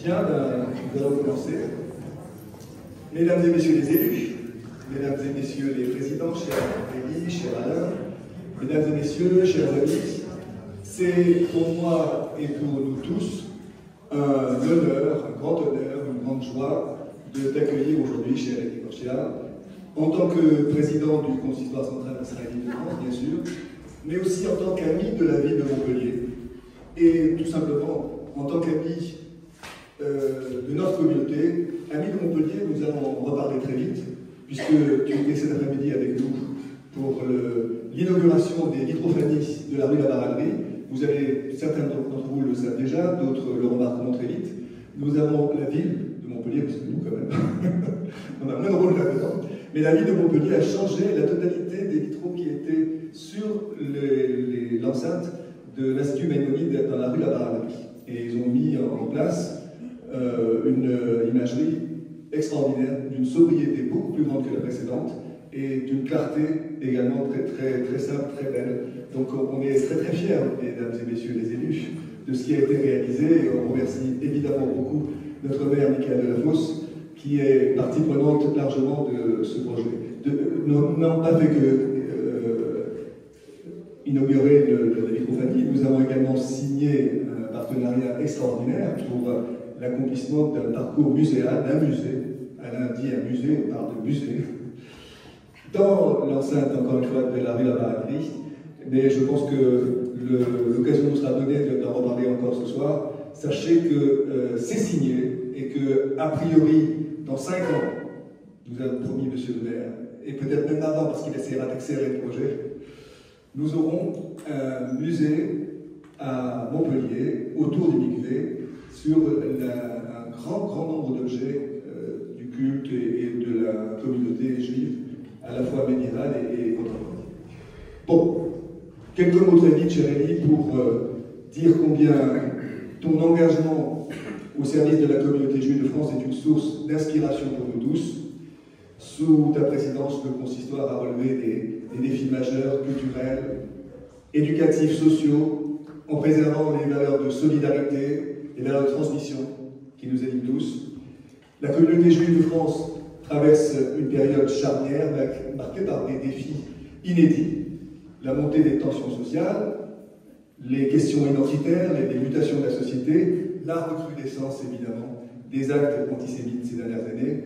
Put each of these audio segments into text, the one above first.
Bien, nous allons commencer. Mesdames et messieurs les élus, mesdames et messieurs les présidents, chers Élie, cher Alain, mesdames et messieurs, chers amis, c'est pour moi et pour nous tous un honneur, un grand honneur, une grande joie de t'accueillir aujourd'hui, cher Élie Korchia, en tant que président du Consistoire central israélien de France, bien sûr, mais aussi en tant qu'ami de la ville de Montpellier, et tout simplement en tant qu'ami de notre communauté. Amis de Montpellier, nous allons en reparler très vite, puisque tu étais cet après-midi avec nous pour l'inauguration des vitrophanies de la rue La Barallerie. Vous avez, certains d'entre vous le savent déjà, d'autres le remarqueront très vite. Nous avons la ville de Montpellier, parce que nous quand même, on a moins de rôle là-dedans, mais la ville de Montpellier a changé la totalité des vitraux qui étaient sur l'enceinte de l'Institut Maïmonide dans la rue La Barallerie. Et ils ont mis en place une imagerie extraordinaire, d'une sobriété beaucoup plus grande que la précédente et d'une clarté également très simple, très belle. Donc on est très fiers, mesdames et messieurs les élus, de ce qui a été réalisé. Et on remercie évidemment beaucoup notre maire Michael Delafosse, qui est partie prenante largement de ce projet. Nous n'avons pas fait que inaugurer la vitrophanie, nous avons également signé un partenariat extraordinaire pour l'accomplissement d'un parcours muséal, d'un musée. Alain dit un musée, on parle de musée, dans l'enceinte, encore une fois, de la rue La Barallerie. Mais je pense que l'occasion nous sera donnée d'en reparler encore ce soir. Sachez que c'est signé et que, a priori, dans 5 ans, nous avons promis, monsieur le maire, et peut-être même avant, parce qu'il essaiera d'accélérer le projet, nous aurons un musée à Montpellier, autour du mikvé, sur un grand nombre d'objets du culte et de la communauté juive, à la fois médiévale et contemporaine. Bon, quelques mots très vite, cher Élie, pour dire combien ton engagement au service de la communauté juive de France est une source d'inspiration pour nous tous. Sous ta présidence, le consistoire a relevé des défis majeurs, culturels, éducatifs, sociaux, en préservant les valeurs de solidarité, les valeurs de transmission qui nous animent tous. La communauté juive de France traverse une période charnière marquée par des défis inédits. La montée des tensions sociales, les questions identitaires, les mutations de la société, la recrudescence évidemment des actes antisémites ces dernières années.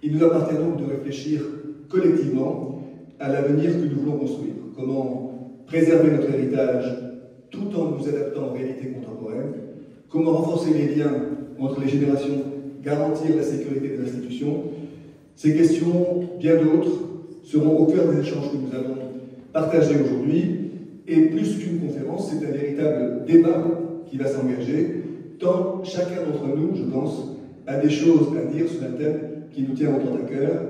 Il nous appartient donc de réfléchir collectivement à l'avenir que nous voulons construire. Comment préserver notre héritage tout en nous adaptant aux réalités contemporaines. Comment renforcer les liens entre les générations, garantir la sécurité des institutions. Ces questions, bien d'autres, seront au cœur des échanges que nous allons partager aujourd'hui. Et plus qu'une conférence, c'est un véritable débat qui va s'engager, tant chacun d'entre nous, je pense, a des choses à dire sur un thème qui nous tient autant à cœur.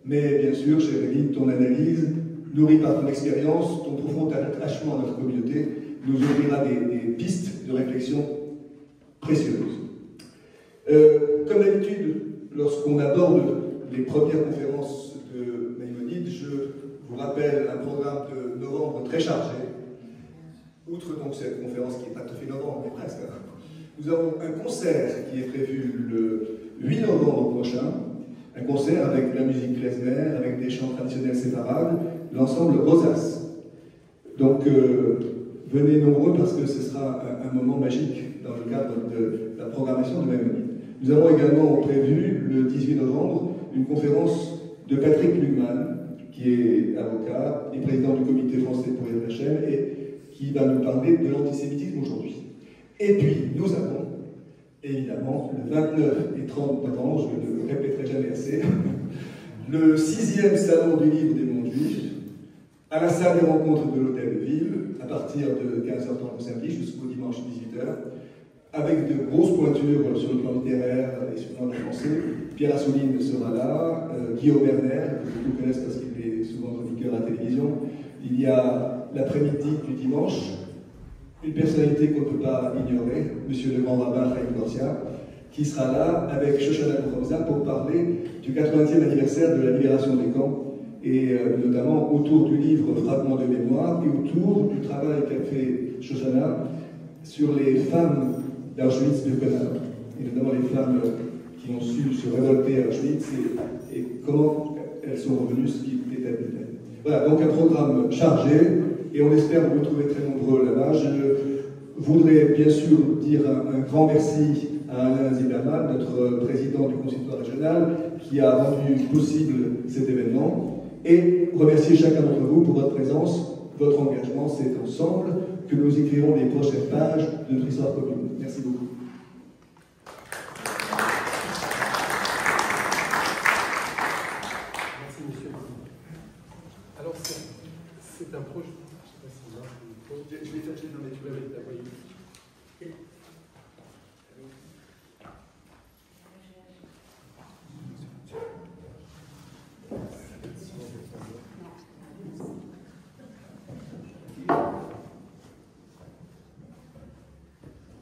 Mais bien sûr, chère Élie, ton analyse, nourrie par ton expérience, ton profond attachement à notre communauté, nous ouvrira des pistes de réflexion précieuses. Comme d'habitude, lorsqu'on aborde les premières conférences de Maïmonide, je vous rappelle un programme de novembre très chargé. Outre donc cette conférence qui n'est pas tout à fait novembre, mais presque, nous avons un concert qui est prévu le 8 novembre prochain, un concert avec de la musique klezmer, avec des chants traditionnels séparables, l'ensemble Rosace. Donc venez nombreux parce que ce sera un moment magique dans le cadre de la programmation de Maïmonide. Nous avons également prévu le 18 novembre une conférence de Patrick Lugman, qui est avocat et président du comité français pour Yad Vashem, et qui va nous parler de l'antisémitisme aujourd'hui. Et puis nous avons évidemment le 29 et 30 novembre, je ne le répéterai jamais assez, le 6e salon du livre des mondes juifs, à la salle des rencontres de l'Hôtel de Ville, à partir de 15h30 le samedi jusqu'au dimanche 18h, avec de grosses pointures sur le plan littéraire et sur le plan français. Pierre Assouline sera là, Guillaume Werner, que beaucoup connaissent parce qu'il est souvent chroniqueur à la télévision. Il y a l'après-midi du dimanche, une personnalité qu'on ne peut pas ignorer, monsieur le grand rabbin Chaim Korsia, qui sera là avec Shoshana Buchomza pour parler du 80e anniversaire de la libération des camps, et notamment autour du livre Fragments de mémoire et autour du travail qu'a fait Shoshana sur les femmes d'Auschwitz-Birkenau. et notamment les femmes qui ont su se révolter à Auschwitz et comment elles sont revenues, ce qui était admirable. Voilà, donc un programme chargé, et on espère vous retrouver très nombreux là-bas. Je voudrais bien sûr dire un grand merci à Alain Zimmermann, notre président du consistoire régional, qui a rendu possible cet événement, et remercier chacun d'entre vous pour votre présence, votre engagement. C'est ensemble que nous écrirons les prochaines pages de notre histoire commune. Merci beaucoup. Merci, monsieur. Alors, c'est un projet. Je ne sais pas si marche le micro. Je l'ai fait, non, mais tu l'avais d'abord.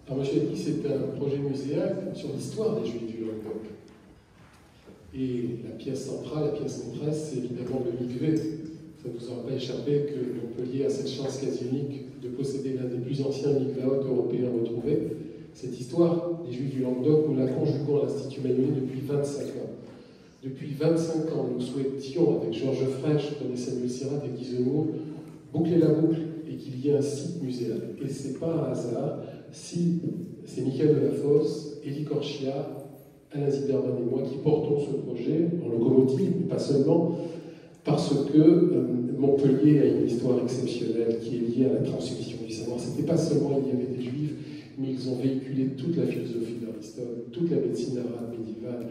Alors, moi, j'ai dit que c'est un projet muséal sur l'histoire des Juifs du Languedoc. Et la pièce centrale, la pièce maîtresse, c'est évidemment le Mikvé. Ça ne vous aura pas échappé que Montpellier a cette chance quasi unique de posséder l'un des plus anciens mikvéotes européens retrouvés. Cette histoire des Juifs du Languedoc, nous la conjuguons à l'Institut Magnolite depuis 25 ans. Depuis 25 ans, nous souhaitions, avec Georges Frêche, René Samuel Sirat et Guy Zemmour, boucler la boucle et qu'il y ait un site muséal. Et ce n'est pas un hasard si c'est Michael Delafosse, Élie Korchia, Alain Zimmermann et moi qui portons ce projet en locomotive, mais pas seulement, parce que Montpellier a une histoire exceptionnelle qui est liée à la transmission du savoir. Ce n'était pas seulement il y avait des Juifs, mais ils ont véhiculé toute la philosophie d'Aristote, toute la médecine arabe médiévale.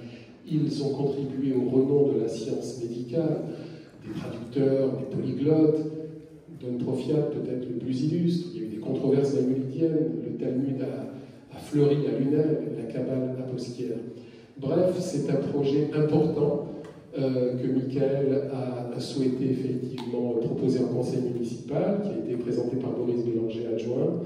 Ils ont contribué au renom de la science médicale, des traducteurs, des polyglottes. Don Profiat, peut-être le plus illustre. Il y a eu des controverses magnolidiennes, le Talmud a fleuri à Lunel, la Kabbale à Posquière. Bref, c'est un projet important que Michael a souhaité effectivement proposer en conseil municipal, qui a été présenté par Boris Bélanger, adjoint.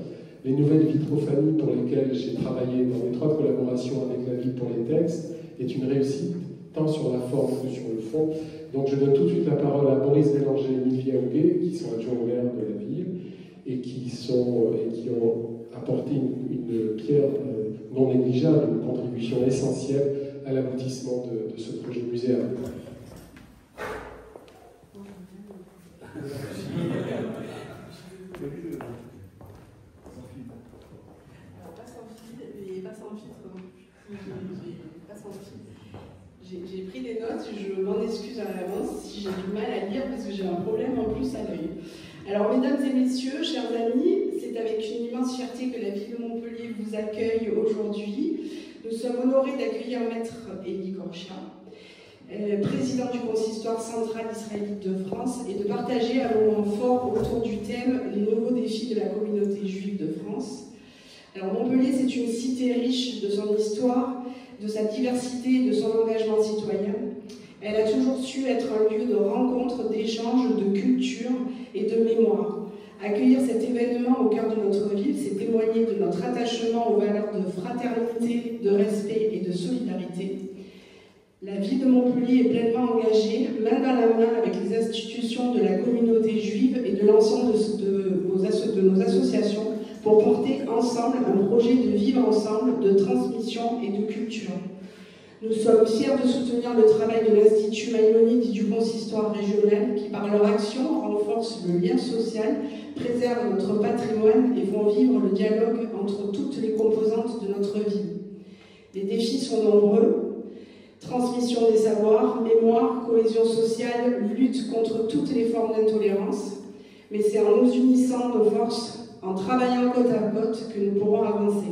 Les nouvelles vitrophanies pour lesquelles j'ai travaillé dans étroite collaboration avec la ville pour les textes est une réussite, tant sur la forme que sur le fond. Donc je donne tout de suite la parole à Boris Bélanger et Emilia Houguet, qui sont adjoints au maire de la ville et qui ont apporté une pierre non négligeable, une contribution essentielle à l'aboutissement de ce projet muséal. J'ai pris des notes, je m'en excuse à l'avance si j'ai du mal à lire parce que j'ai un problème en plus à l'œil. Alors, mesdames et messieurs, chers amis, c'est avec une immense fierté que la ville de Montpellier vous accueille aujourd'hui. Nous sommes honorés d'accueillir Maître Élie Korchia, président du consistoire central israélite de France, et de partager un moment fort autour du thème « Les nouveaux défis de la communauté juive de France ». Alors, Montpellier, c'est une cité riche de son histoire, de sa diversité et de son engagement citoyen. Elle a toujours su être un lieu de rencontre, d'échange, de culture et de mémoire. Accueillir cet événement au cœur de notre ville, c'est témoigner de notre attachement aux valeurs de fraternité, de respect et de solidarité. La ville de Montpellier est pleinement engagée, main dans la main avec les institutions de la communauté juive et de l'ensemble de nos associations pour porter ensemble un projet de vivre ensemble, de transmission et de culture. Nous sommes fiers de soutenir le travail de l'Institut Magnolite et du consistoire régional qui, par leur action, renforcent le lien social, préservent notre patrimoine et font vivre le dialogue entre toutes les composantes de notre vie. Les défis sont nombreux. Transmission des savoirs, mémoire, cohésion sociale, lutte contre toutes les formes d'intolérance. Mais c'est en nous unissant nos forces, en travaillant côte à côte, que nous pourrons avancer.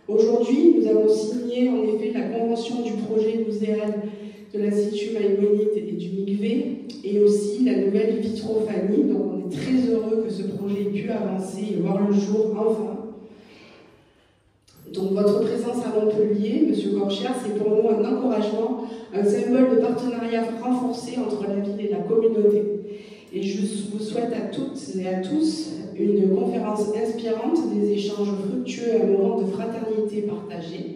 Aujourd'hui, nous avons signé en effet la convention du projet muséal de l'Institut Maïmonide et du Mikvé, et aussi la nouvelle vitrophanie. Donc on est très heureux que ce projet ait pu avancer et voir le jour enfin. Donc votre présence à Montpellier, M. Korchia, c'est pour nous un encouragement, un symbole de partenariat renforcé entre la ville et la communauté. Et je vous souhaite à toutes et à tous une conférence inspirante, des échanges fructueux, un moment de fraternité partagée.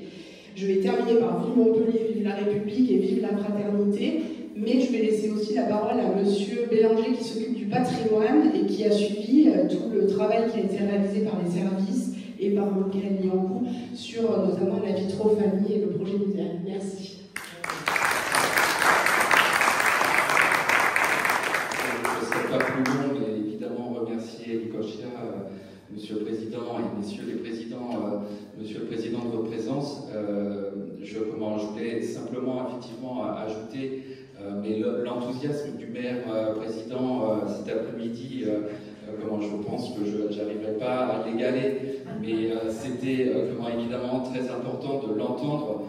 Je vais terminer par Vive Montpellier, vive la République et vive la fraternité, mais je vais laisser aussi la parole à M. Bélanger qui s'occupe du patrimoine et qui a suivi tout le travail qui a été réalisé par les services et et par Michael Liancourt sur notamment la vitrophanie et le projet muséal. Merci. Je ne serai pas plus long, mais évidemment remercier Nicosia, Monsieur le Président et Messieurs les Présidents, Monsieur le Président de votre présence. Je voulais simplement effectivement ajouter mais l'enthousiasme du maire président cet après-midi, je pense que je n'arriverai pas à l'égaler, mais c'était évidemment très important de l'entendre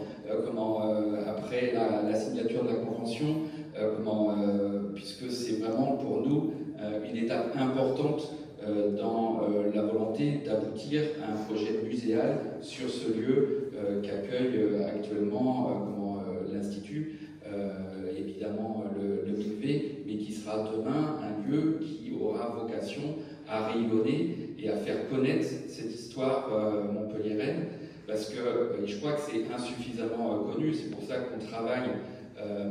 après la signature de la convention, puisque c'est vraiment pour nous une étape importante dans la volonté d'aboutir à un projet muséal sur ce lieu qu'accueille actuellement l'Institut, évidemment le MICV, mais qui sera demain un lieu qui aura vocation à rayonner et à faire connaître cette histoire montpelliéraine, parce que je crois que c'est insuffisamment connu. C'est pour ça qu'on travaille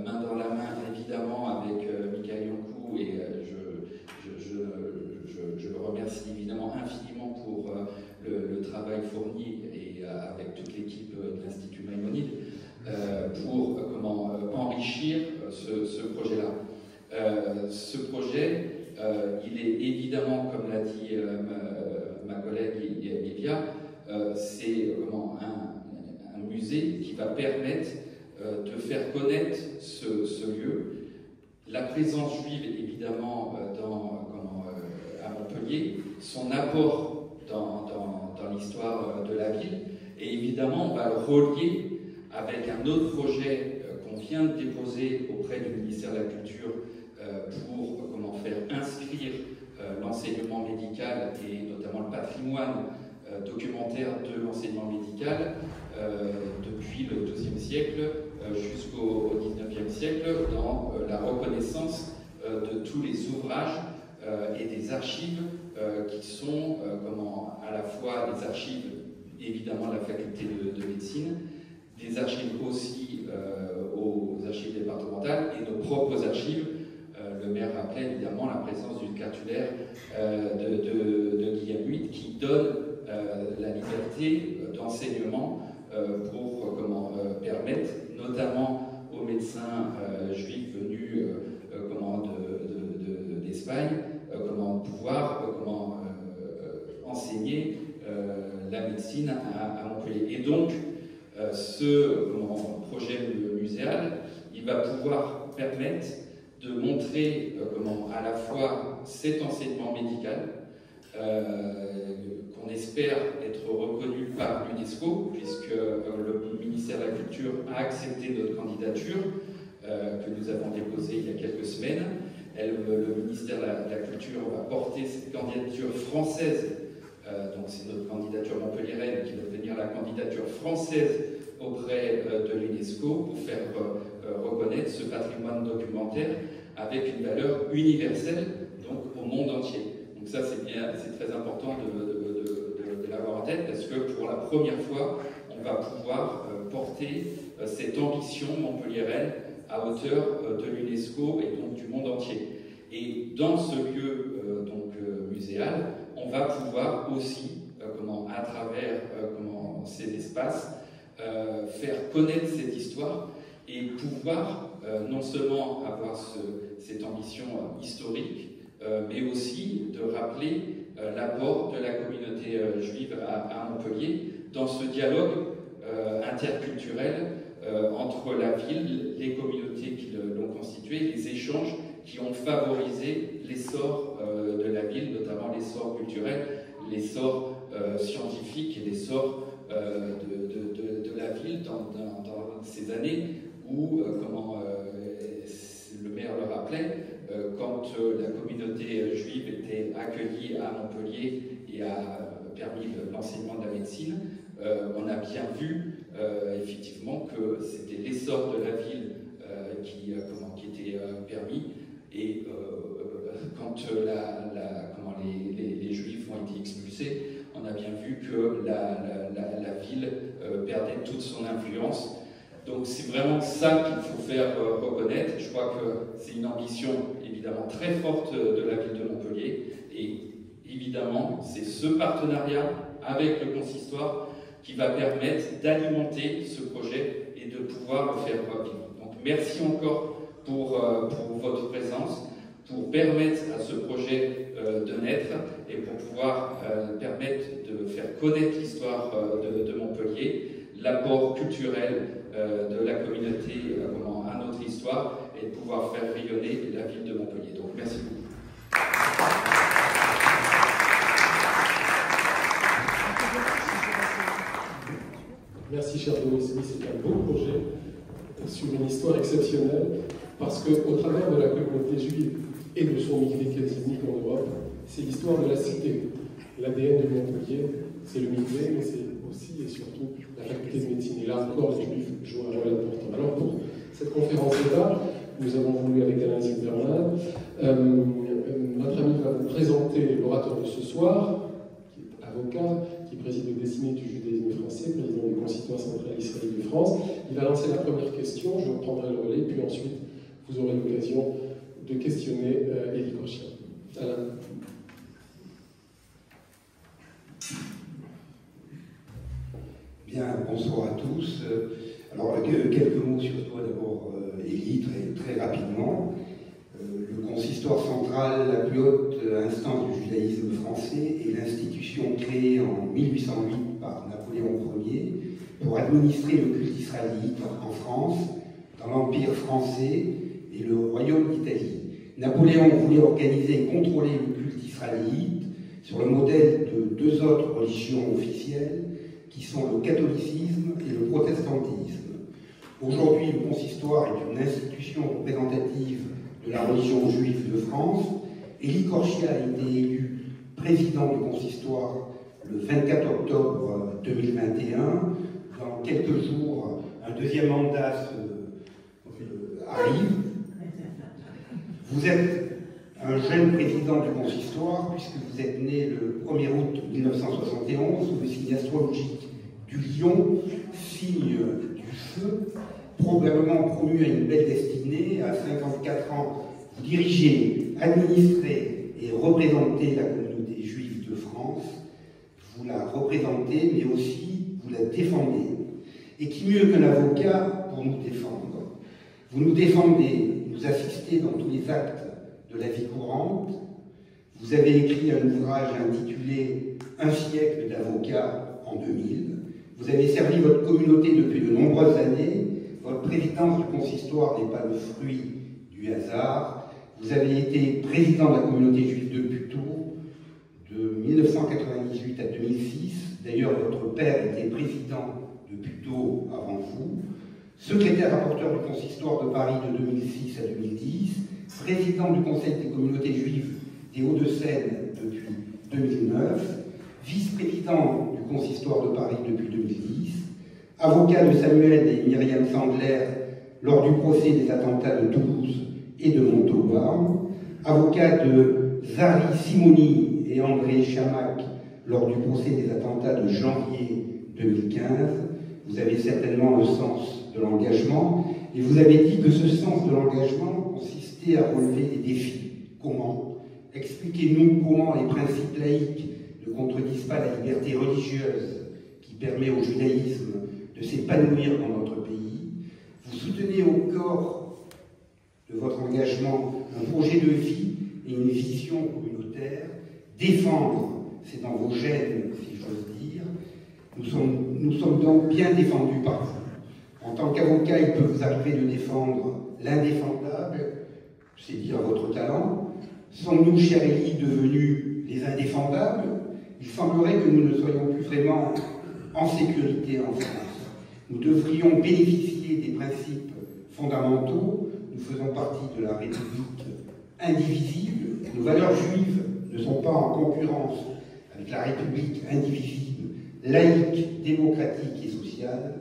main dans la main, évidemment, avec Michael Liancourt, et je le remercie évidemment infiniment pour le travail fourni, et avec toute l'équipe de l'Institut Maïmonide, pour enrichir ce projet-là. Ce projet, il est évidemment, comme l'a dit ma collègue Livia, c'est un musée qui va permettre de faire connaître ce lieu. La présence juive, évidemment, à Montpellier, son apport dans l'histoire de la ville, et évidemment, on va le relier avec un autre projet qu'on vient de déposer auprès du ministère de la Culture pour faire inscrire l'enseignement médical et notamment le patrimoine documentaire de l'enseignement médical depuis le XIIe siècle jusqu'au XIXe siècle dans la reconnaissance de tous les ouvrages et des archives qui sont à la fois des archives évidemment de la faculté de médecine, des archives aussi aux archives départementales et nos propres archives. Le maire rappelait évidemment la présence d'une cartulaire de Guillaume VIII qui donne la liberté d'enseignement pour permettre notamment aux médecins juifs venus d'Espagne pouvoir enseigner la médecine à Montpellier. Et donc, ce projet muséal, il va pouvoir permettre de montrer à la fois cet enseignement médical qu'on espère être reconnu par l'UNESCO, puisque le ministère de la Culture a accepté notre candidature que nous avons déposée il y a quelques semaines. Le ministère de la Culture va porter cette candidature française, donc c'est notre candidature montpelliéraine qui va devenir la candidature française auprès de l'UNESCO pour faire reconnaître ce patrimoine documentaire avec une valeur universelle, donc au monde entier. Donc ça c'est très important de l'avoir en tête, parce que pour la première fois, on va pouvoir porter cette ambition montpelliéraine à hauteur de l'UNESCO et donc du monde entier. Et dans ce lieu muséal, on va pouvoir aussi, à travers ces espaces, faire connaître cette histoire et pouvoir non seulement avoir cette ambition historique, mais aussi de rappeler l'apport de la communauté juive à Montpellier dans ce dialogue interculturel entre la ville, les communautés qui l'ont constituée, les échanges qui ont favorisé l'essor de la ville, notamment l'essor culturel, l'essor scientifique et l'essor de la ville dans ces années où, le maire le rappelait, quand la communauté juive était accueillie à Montpellier et a permis l'enseignement de la médecine, on a bien vu effectivement que c'était l'essor de la ville qui était permis, et quand les juifs ont été expulsés, on a bien vu que la ville perdait toute son influence. Donc c'est vraiment ça qu'il faut faire reconnaître. Je crois que c'est une ambition évidemment très forte de la ville de Montpellier, et évidemment c'est ce partenariat avec le consistoire qui va permettre d'alimenter ce projet et de pouvoir le faire vivre. Donc merci encore pour votre présence, pour permettre à ce projet de naître et pour pouvoir permettre de faire connaître l'histoire de Montpellier, l'apport culturel de la communauté à notre histoire et de pouvoir faire rayonner la ville de Montpellier. Donc merci beaucoup. Merci cher Denis, c'est un beau projet sur une histoire exceptionnelle parce qu'au travers de la communauté juive et de son milieu quasi unique en Europe, c'est l'histoire de la cité. L'ADN de Montpellier, c'est le milieu, mais c'est aussi et surtout la faculté de médecine. Et là encore, les juifs jouent un rôle important. Alors pour cette conférence-là, nous avons voulu avec Alain Zilberman, notre ami va vous présenter l'orateur de ce soir, qui est avocat, qui préside le Décennie du judaïsme français, président du Consistoire central israélien de France. Il va lancer la première question, je reprendrai le relais, puis ensuite vous aurez l'occasion de questionner Élie Korchia. Alain. Bien, bonsoir à tous. Alors, quelques mots sur toi d'abord, Élie, très rapidement. Le consistoire central, la plus haute instance du judaïsme français, est l'institution créée en 1808 par Napoléon Ier pour administrer le culte israélite en France, dans l'Empire français et le Royaume d'Italie. Napoléon voulait organiser et contrôler le culte israélite sur le modèle de deux autres religions officielles qui sont le catholicisme et le protestantisme. Aujourd'hui, le consistoire est une institution représentative de la religion juive de France. Élie Korchia a été élu président du consistoire le 24 octobre 2021. Dans quelques jours, un deuxième mandat arrive. Vous êtes un jeune président du consistoire, puisque vous êtes né le 1er août 1971 sous le signe astrologique du lion, signe du feu, probablement promu à une belle destinée. À 54 ans, vous dirigez, administrez et représentez la communauté juive de France. Vous la représentez, mais aussi vous la défendez. Et qui mieux qu'un avocat pour nous défendre? Vous nous défendez, nous assistez dans tous les actes de la vie courante. Vous avez écrit un ouvrage intitulé « Un siècle d'avocat » en 2000. Vous avez servi votre communauté depuis de nombreuses années. Votre présidence du consistoire n'est pas le fruit du hasard. Vous avez été président de la communauté juive de Puteaux de 1998 à 2006. D'ailleurs, votre père était président de Puteaux avant vous. Secrétaire rapporteur du consistoire de Paris de 2006 à 2010. Président du Conseil des communautés juives des Hauts-de-Seine depuis 2009. Vice-président du consistoire de Paris depuis 2010. Avocat de Samuel et Myriam Sandler lors du procès des attentats de Toulouse et de Montauban. Avocat de Zari Simoni et André Chamac lors du procès des attentats de janvier 2015. Vous avez certainement le sens de l'engagement et vous avez dit que ce sens de l'engagement consistait à relever des défis. Comment? Expliquez-nous comment les principes laïques ne contredisent pas la liberté religieuse qui permet au judaïsme de s'épanouir dans notre pays. Vous soutenez au corps de votre engagement un projet de vie et une vision communautaire. Défendre, c'est dans vos gènes, si j'ose dire. Nous sommes donc bien défendus par vous. En tant qu'avocat, il peut vous arriver de défendre l'indéfendable, c'est dire votre talent. Sommes-nous, chère Élie, devenus les indéfendables? Il semblerait que nous ne soyons plus vraiment en sécurité en France. Nous devrions bénéficier des principes fondamentaux. Nous faisons partie de la République indivisible. Nos valeurs juives ne sont pas en concurrence avec la République indivisible, laïque, démocratique et sociale.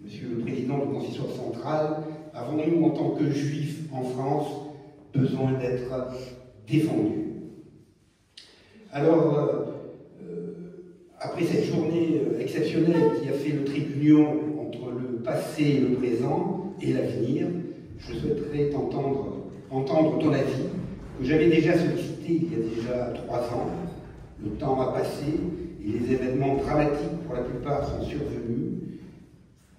Monsieur le Président du Consistoire central, avons-nous, en tant que juifs en France, besoin d'être défendus? Alors, après cette journée exceptionnelle qui a fait le trait d'union entre le passé et le présent et l'avenir, je souhaiterais entendre ton avis, que j'avais déjà sollicité il y a déjà 3 ans. Le temps a passé et les événements dramatiques pour la plupart sont survenus,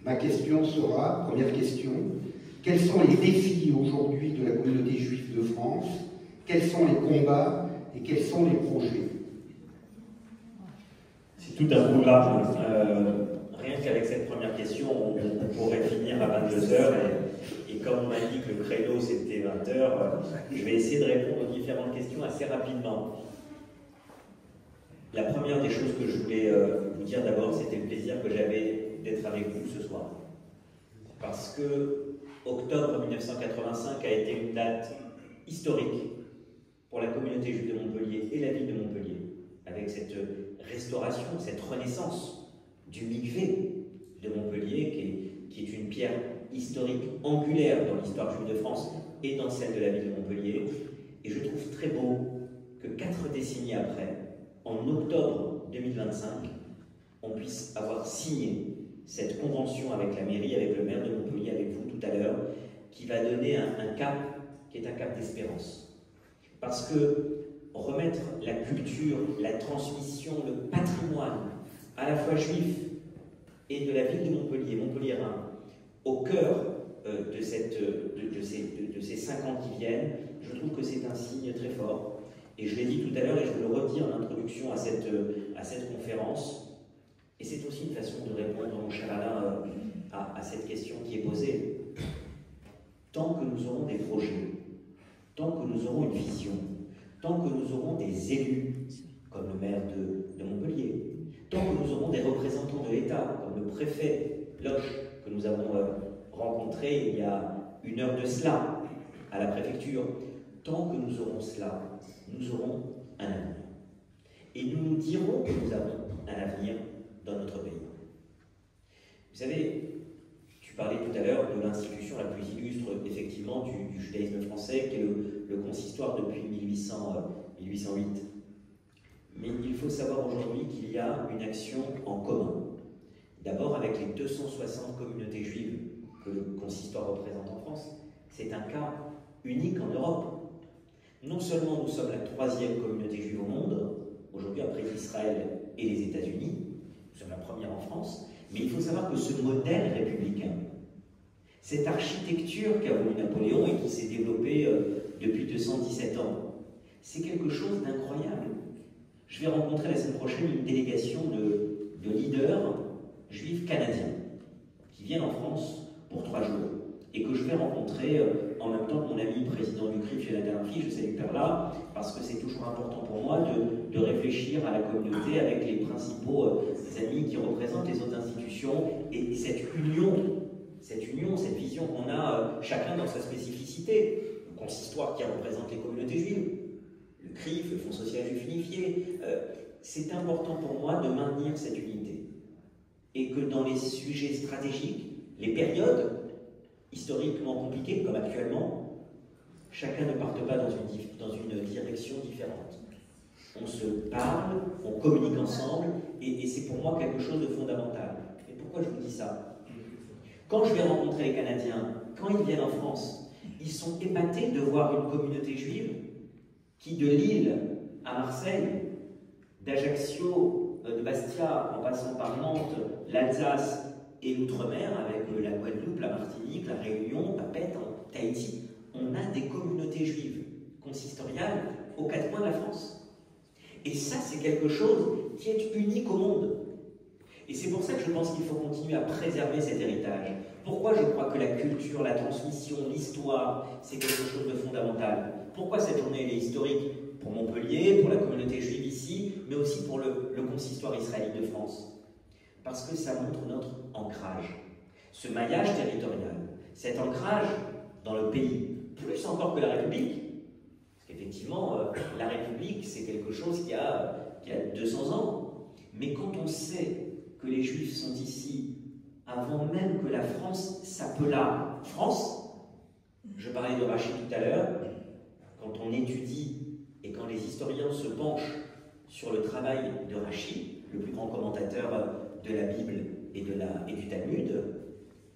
ma question sera, première question, quels sont les défis aujourd'hui de la communauté juive de France? Quels sont les combats et quels sont les projets? C'est tout un programme. Rien qu'avec cette première question, on pourrait finir à 22h. Et comme on m'a dit que le créneau c'était 20h, je vais essayer de répondre aux différentes questions assez rapidement. La première des choses que je voulais vous dire d'abord, c'était le plaisir que j'avais d'être avec vous ce soir. Parce que octobre 1985 a été une date historique pour la communauté juive de Montpellier et la ville de Montpellier, avec cette restauration, cette renaissance du mikvé de Montpellier, qui est une pierre historique angulaire dans l'histoire juive de France et dans celle de la ville de Montpellier. Et je trouve très beau que 4 décennies après, en octobre 2025, on puisse avoir signé cette convention avec la mairie, avec le maire de Montpellier, avec vous tout à l'heure, qui va donner un cap, qui est un cap d'espérance. Parce que remettre la culture, la transmission, le patrimoine, à la fois juif et de la ville de Montpellier, montpelliérain, au cœur de ces 5 ans qui viennent, je trouve que c'est un signe très fort. Et je l'ai dit tout à l'heure et je veux le redire en introduction à cette conférence. Et c'est aussi une façon de répondre, mon cher Alain, à cette question qui est posée. Tant que nous aurons des projets, tant que nous aurons une vision, tant que nous aurons des élus, comme le maire de Montpellier, tant que nous aurons des représentants de l'État, comme le préfet Loche, que nous avons rencontré il y a 1 heure de cela à la préfecture, tant que nous aurons cela, nous aurons un avenir. Et nous nous dirons que nous avons un avenir dans notre pays. Vous savez, tu parlais tout à l'heure de l'institution la plus illustre, effectivement, du judaïsme français, qui est le consistoire depuis 1808. Mais il faut savoir aujourd'hui qu'il y a une action en commun. D'abord avec les 260 communautés juives que le consistoire représente en France. C'est un cas unique en Europe. Non seulement nous sommes la 3e communauté juive au monde, aujourd'hui après Israël et les États-Unis, nous sommes la première en France, mais il faut savoir que ce modèle républicain, cette architecture qu'a voulu Napoléon et qui s'est développée depuis 217 ans, c'est quelque chose d'incroyable. Je vais rencontrer la semaine prochaine une délégation de leaders juifs canadiens qui viennent en France pour 3 jours et que je vais rencontrer en même temps que mon ami président du CRIF, Jonathan Arfi, je salue Perla, parce que c'est toujours important pour moi de réfléchir à la communauté avec les principaux amis qui représentent les autres institutions et cette union, cette vision qu'on a chacun dans sa spécificité. Le consistoire qui représente les communautés juives, le CRIF, le Fonds social juif unifié, c'est important pour moi de maintenir cette unité. Et que dans les sujets stratégiques, les périodes historiquement compliquées, comme actuellement, chacun ne parte pas dans une direction différente. On se parle, on communique ensemble, et c'est pour moi quelque chose de fondamental. Et pourquoi je vous dis ça? Quand je vais rencontrer les Canadiens, quand ils viennent en France, ils sont épatés de voir une communauté juive qui, de Lille à Marseille, d'Ajaccio, de Bastia, en passant par Nantes, l'Alsace et l'Outre-mer, avec la Guadeloupe, la Martinique, la Réunion, Papeete, Tahiti, on a des communautés juives consistoriales aux 4 coins de la France. Et ça, c'est quelque chose qui est unique au monde. Et c'est pour ça que je pense qu'il faut continuer à préserver cet héritage. Pourquoi je crois que la culture, la transmission, l'histoire, c'est quelque chose de fondamental? Pourquoi cette journée elle est historique? Pour Montpellier, pour la communauté juive ici, mais aussi pour le consistoire israélite de France. Parce que ça montre notre ancrage. Ce maillage territorial, cet ancrage dans le pays, plus encore que la République. Parce qu'effectivement, la République, c'est quelque chose qui a 200 ans. Mais quand on sait que les Juifs sont ici avant même que la France s'appela France, je parlais de Rachi tout à l'heure, quand on étudie et quand les historiens se penchent sur le travail de Rachi, le plus grand commentateur de la Bible et du Talmud,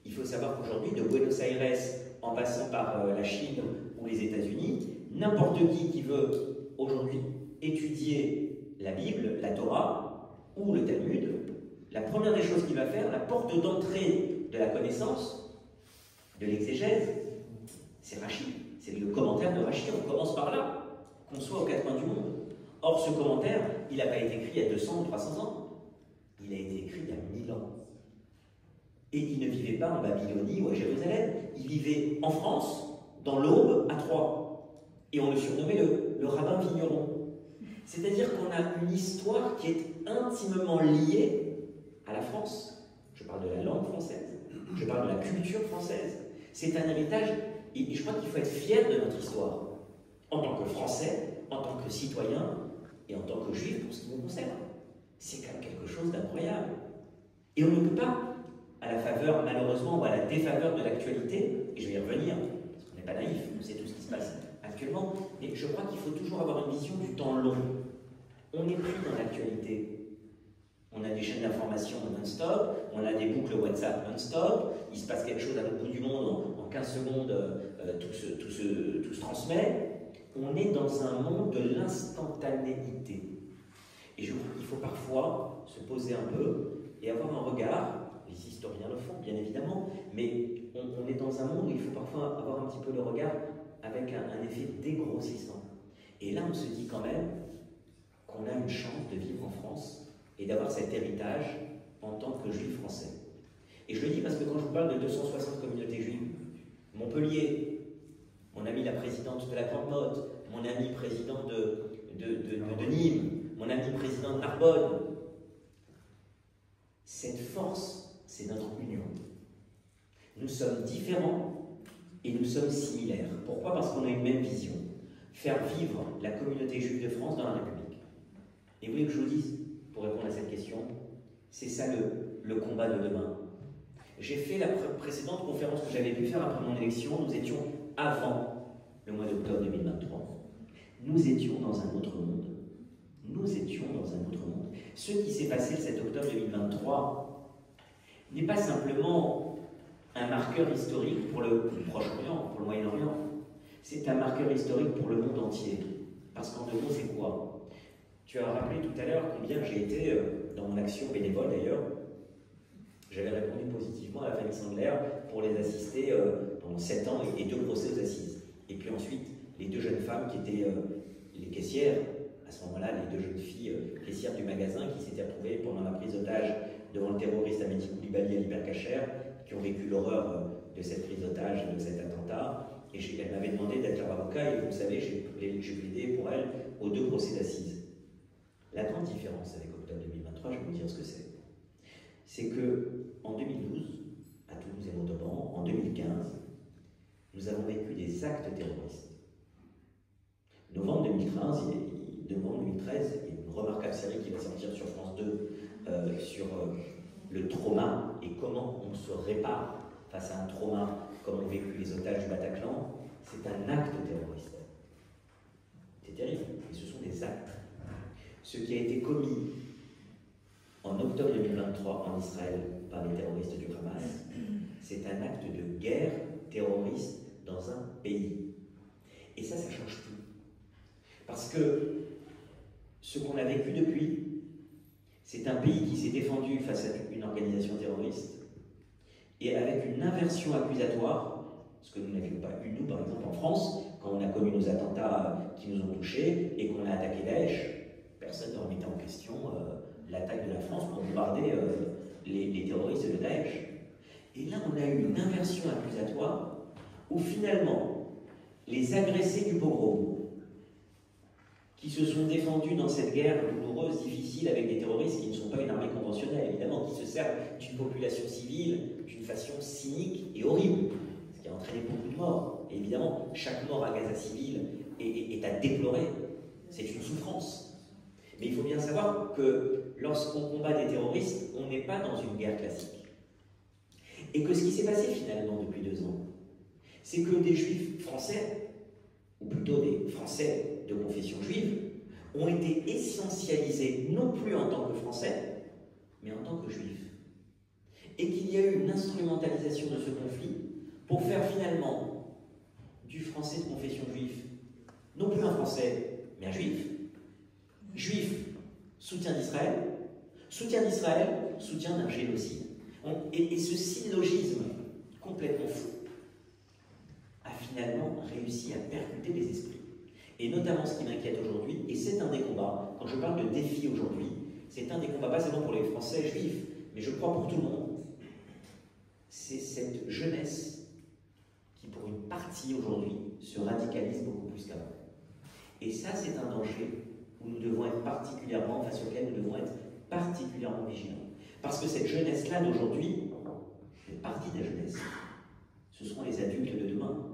il faut savoir qu'aujourd'hui, de Buenos Aires, en passant par la Chine ou les États-Unis, n'importe qui veut aujourd'hui étudier la Bible, la Torah, ou le Talmud, la première des choses qu'il va faire, la porte d'entrée de la connaissance, de l'exégèse, c'est Rashi, c'est le commentaire de Rashi, on commence par là, qu'on soit aux quatre coins du monde. Or, ce commentaire, il n'a pas été écrit il y a 200 ou 300 ans, il a été écrit il y a 1000 ans. Et il ne vivait pas en Babylonie ou à Jérusalem, il vivait en France, dans l'Aube, à Troyes. Et on le surnommait le rabbin vigneron. C'est-à-dire qu'on a une histoire qui est intimement liée à la France. Je parle de la langue française, je parle de la culture française. C'est un héritage, et je crois qu'il faut être fier de notre histoire, en tant que Français, en tant que citoyen, et en tant que Juif pour ce qui nous concerne. C'est quand même quelque chose d'incroyable. Et on ne peut pas, à la faveur, malheureusement, ou à la défaveur de l'actualité, et je vais y revenir, parce qu'on n'est pas naïf, on sait tout ce qui se passe actuellement, mais je crois qu'il faut toujours avoir une vision du temps long. On est pris dans l'actualité. On a des chaînes d'information non-stop, on a des boucles WhatsApp non-stop, il se passe quelque chose à l'autre bout du monde, en 15 secondes, tout se transmet. On est dans un monde de l'instantanéité. Et je crois qu'il faut parfois se poser un peu et avoir un regard, les historiens le font bien évidemment, mais on est dans un monde où il faut parfois avoir un petit peu le regard avec un effet dégrossissant. Et là on se dit quand même qu'on a une chance de vivre en France et d'avoir cet héritage en tant que juif français. Et je le dis parce que quand je vous parle de 260 communautés juives, Montpellier, mon ami la présidente de la Grande Motte, mon ami président de Nîmes, mon ami président de Narbonne. Cette force, c'est notre union. Nous sommes différents et nous sommes similaires. Pourquoi? Parce qu'on a une même vision. Faire vivre la communauté juive de France dans la République. Et vous voulez que je vous dise, pour répondre à cette question, c'est ça le combat de demain. J'ai fait la précédente conférence que j'avais pu faire après mon élection, nous étions avant le mois d'octobre 2023. Nous étions dans un autre monde. Nous étions dans un autre monde. Ce qui s'est passé le 7 octobre 2023 n'est pas simplement un marqueur historique pour le Proche-Orient, pour le Moyen-Orient. C'est un marqueur historique pour le monde entier. Parce qu'en deux mots, c'est quoi? Tu as rappelé tout à l'heure combien j'ai été, dans mon action bénévole d'ailleurs, j'avais répondu positivement à la famille Sandler pour les assister pendant 7 ans et 2 procès aux assises. Et puis ensuite, les 2 jeunes femmes qui étaient les caissières, à ce moment-là, les 2 jeunes filles caissières du magasin qui s'étaient retrouvées pendant la prise d'otage devant le terroriste Hamedi Koulibaly à l'Hypercacher, qui ont vécu l'horreur de cette prise d'otage et de cet attentat. Et elle m'avait demandé d'être leur avocat, et vous le savez, j'ai plaidé pour elle aux 2 procès d'assises. La grande différence avec octobre 2023, je vais vous dire ce que c'est. C'est que en 2012, à Toulouse et Montauban, en 2015, nous avons vécu des actes terroristes. Novembre 2013, il y a une remarquable série qui va sortir sur France 2 sur le trauma et comment on se répare face à un trauma comme ont vécu les otages du Bataclan. C'est un acte terroriste. C'est terrible, mais ce sont des actes. Ce qui a été commis en octobre 2023 en Israël par les terroristes du Hamas, c'est un acte de guerre terroriste dans un pays. Et ça change tout. Parce que ce qu'on a vécu depuis, c'est un pays qui s'est défendu face à une organisation terroriste et avec une inversion accusatoire, ce que nous n'avions pas eu, nous, par exemple, en France, quand on a connu nos attentats qui nous ont touchés et qu'on a attaqué Daesh, personne ne remettait en question l'attaque de la France pour bombarder les terroristes de Daesh. Et là, on a eu une inversion accusatoire où finalement, les agressés du pogrom, qui se sont défendus dans cette guerre douloureuse, difficile, avec des terroristes qui ne sont pas une armée conventionnelle, évidemment, qui se servent d'une population civile d'une façon cynique et horrible, ce qui a entraîné beaucoup de morts. Et évidemment, chaque mort à Gaza civil est à déplorer. C'est une souffrance. Mais il faut bien savoir que lorsqu'on combat des terroristes, on n'est pas dans une guerre classique. Et que ce qui s'est passé finalement depuis 2 ans, c'est que des juifs français, ou plutôt des Français de confession juive, ont été essentialisés non plus en tant que Français, mais en tant que Juifs. Et qu'il y a eu une instrumentalisation de ce conflit pour faire finalement du Français de confession juive, non plus un Français, mais un Juif. Juif, soutien d'Israël, Soutien d'Israël, soutien d'un génocide. Et ce syllogisme complètement fou a finalement réussi à percuter les esprits. Et notamment ce qui m'inquiète aujourd'hui, et c'est un des combats, quand je parle de défi aujourd'hui, c'est un des combats pas seulement pour les Français juifs, mais je crois pour tout le monde, c'est cette jeunesse qui pour une partie aujourd'hui se radicalise beaucoup plus qu'avant. Et ça c'est un danger où nous devons être particulièrement, face auquel nous devons être particulièrement vigilants. Parce que cette jeunesse-là d'aujourd'hui, une partie de la jeunesse, ce seront les adultes de demain,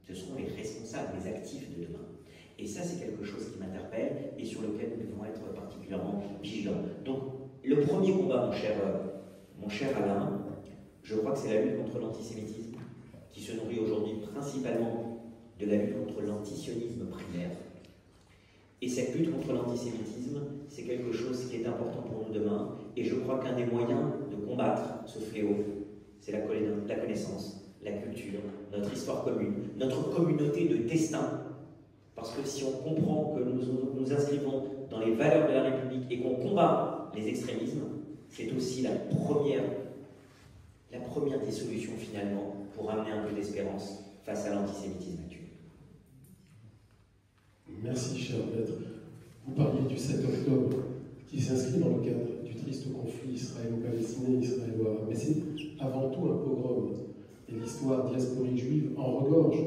ce seront les responsables, les actifs de demain. Et ça, c'est quelque chose qui m'interpelle et sur lequel nous devons être particulièrement vigilants. Donc, le premier combat, mon cher Alain, je crois que c'est la lutte contre l'antisémitisme, qui se nourrit aujourd'hui principalement de la lutte contre l'antisionisme primaire. Et cette lutte contre l'antisémitisme, c'est quelque chose qui est important pour nous demain. Et je crois qu'un des moyens de combattre ce fléau, c'est la connaissance, la culture, notre histoire commune, notre communauté de destin. Parce que si on comprend que nous inscrivons dans les valeurs de la République et qu'on combat les extrémismes, c'est aussi la première des solutions finalement pour amener un peu d'espérance face à l'antisémitisme actuel. Merci, cher maître. Vous parliez du 7 octobre, qui s'inscrit dans le cadre du triste conflit israélo-palestinien, israélo-arabe. Mais c'est avant tout un pogrom. Et l'histoire diasporique juive en regorge.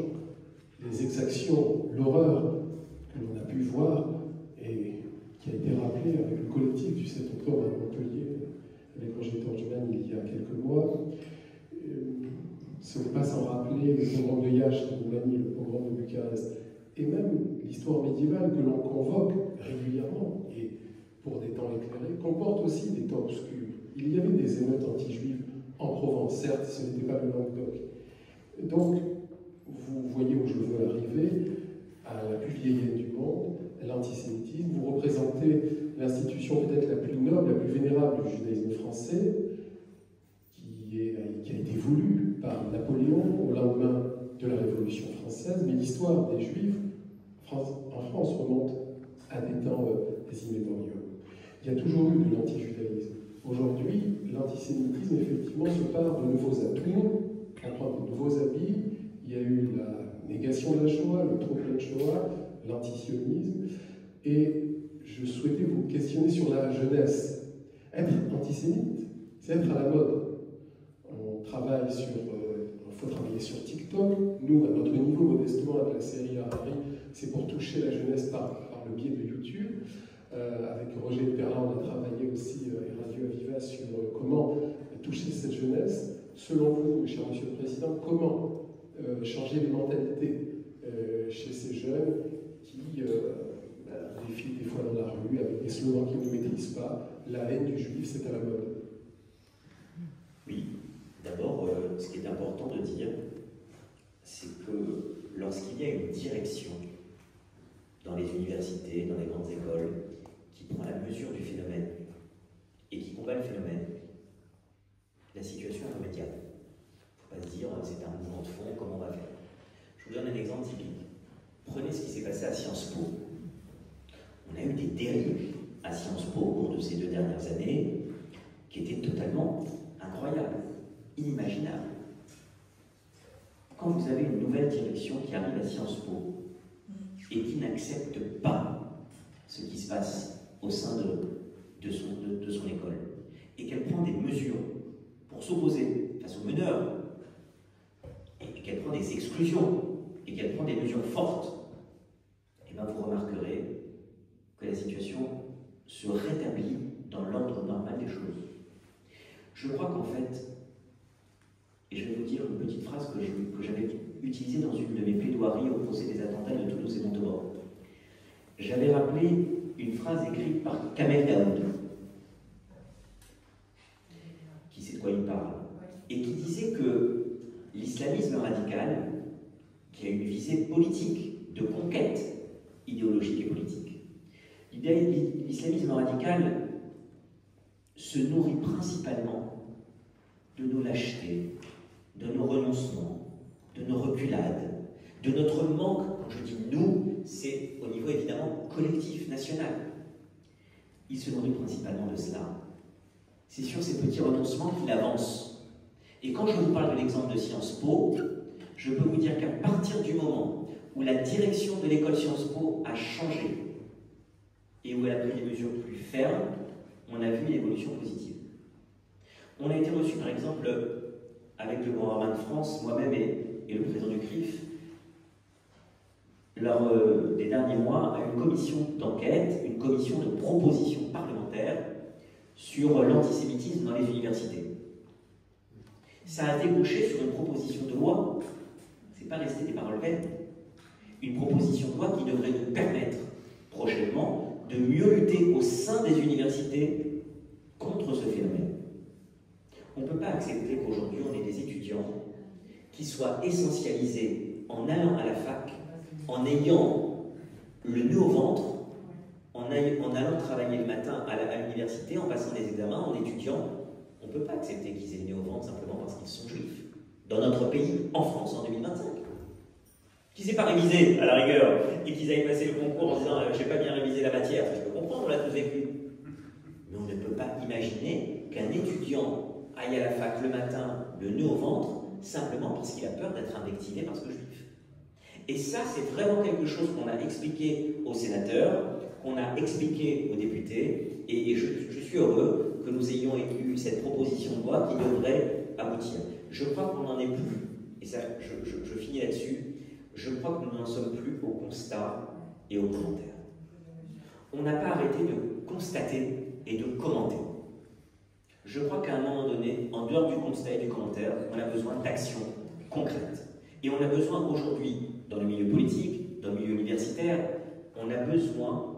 Les exactions, l'horreur que l'on a pu voir et qui a été rappelée avec le collectif du 7 octobre à Montpellier, avec Roger Torgeman il y a quelques mois. Ce n'est pas sans rappeler le pogrom de Yash de Roumanie, le pogrom de Bucarest, et même l'histoire médiévale que l'on convoque régulièrement, et pour des temps éclairés, comporte aussi des temps obscurs. Il y avait des émeutes anti-juives en Provence, certes, ce n'était pas le Languedoc. Donc, vous voyez où je veux arriver, à la plus vieille du monde, l'antisémitisme. Vous représentez l'institution peut-être la plus noble, la plus vénérable du judaïsme français, qui a été voulue par Napoléon au lendemain de la Révolution française, mais l'histoire des Juifs en France remonte à des temps immémoriaux. Il y a toujours eu de l'antijudaïsme. Aujourd'hui, l'antisémitisme, effectivement, se part de nouveaux atouts, on prend de nouveaux habits. Il y a eu la négation de la Shoah, le trop-plein de Shoah, l'antisionisme, et je souhaitais vous questionner sur la jeunesse. Être antisémite, c'est être à la mode. On travaille sur... Il faut travailler sur TikTok. Nous, à notre niveau, modestement, avec la série Harari, c'est pour toucher la jeunesse par le biais de YouTube. Avec Roger Perrin, on a travaillé aussi, et Radio Aviva, sur comment toucher cette jeunesse. Selon vous, cher Monsieur le Président, comment changer les mentalités chez ces jeunes qui défilent des fois dans la rue avec des slogans qu'ils ne maîtrisent pas? La haine du juif, c'est à la mode. Oui. D'abord, ce qui est important de dire, c'est que lorsqu'il y a une direction dans les universités, dans les grandes écoles, qui prend la mesure du phénomène et qui combat le phénomène, la situation est remédiable. Il ne faut pas se dire c'est un mouvement de fond, comment on va faire. Je vous donne un exemple typique. Prenez ce qui s'est passé à Sciences Po. On a eu des dérives à Sciences Po au cours de ces 2 dernières années qui étaient totalement incroyables. Inimaginable. Quand vous avez une nouvelle direction qui arrive à Sciences Po et qui n'accepte pas ce qui se passe au sein de son école et qu'elle prend des mesures pour s'opposer face aux meneurs et qu'elle prend des exclusions et qu'elle prend des mesures fortes, et bien vous remarquerez que la situation se rétablit dans l'ordre normal des choses. Je crois qu'en fait, et je vais vous dire une petite phrase que j'avais utilisée dans une de mes plaidoiries au procès des attentats de Toulouse et Montauban. J'avais rappelé une phrase écrite par Kamel Daoud, qui sait de quoi il parle, et qui disait que l'islamisme radical, qui a une visée politique, de conquête idéologique et politique, l'islamisme radical se nourrit principalement de nos lâchetés, de nos renoncements, de nos reculades, de notre manque, quand je dis nous, c'est au niveau évidemment collectif, national. Il se nourrit principalement de cela. c'est sur ces petits renoncements qu'il avance. Et quand je vous parle de l'exemple de Sciences Po, je peux vous dire qu'à partir du moment où la direction de l'école Sciences Po a changé et où elle a pris des mesures plus fermes, on a vu une évolution positive. On a été reçu par exemple avec le Grand Rabbin de France, moi-même et le président du CRIF, lors des derniers mois, à une commission d'enquête, une commission de proposition parlementaire sur l'antisémitisme dans les universités. Ça a débouché sur une proposition de loi, c'est pas resté des paroles vaines, une proposition de loi qui devrait nous permettre prochainement de mieux lutter au sein des universités contre ce phénomène. On ne peut pas accepter qu'aujourd'hui on ait des étudiants qui soient essentialisés en allant à la fac, en ayant le nœud au ventre, en allant travailler le matin à l'université, en passant des examens, en étudiant. On ne peut pas accepter qu'ils aient le nez au ventre simplement parce qu'ils sont juifs. Dans notre pays, en France, en 2025. Qu'ils n'aient pas révisé, à la rigueur, et qu'ils aillent passer le concours en disant « j'ai pas bien révisé la matière », je peux comprendre, on l'a tous vécu. Mais on ne peut pas imaginer qu'un étudiant aille à la fac le matin, le nœud au ventre, simplement parce qu'il a peur d'être invectivé parce que juif. Et ça, c'est vraiment quelque chose qu'on a expliqué aux sénateurs, qu'on a expliqué aux députés, et je suis heureux que nous ayons eu cette proposition de loi qui devrait aboutir. Je crois qu'on n'en est plus, et ça, je finis là-dessus, je crois que nous n'en sommes plus au constat et aux commentaires. On n'a pas arrêté de constater et de commenter. Je crois qu'à un moment donné, en dehors du constat et du commentaire, on a besoin d'actions concrètes. Et on a besoin aujourd'hui, dans le milieu politique, dans le milieu universitaire, on a besoin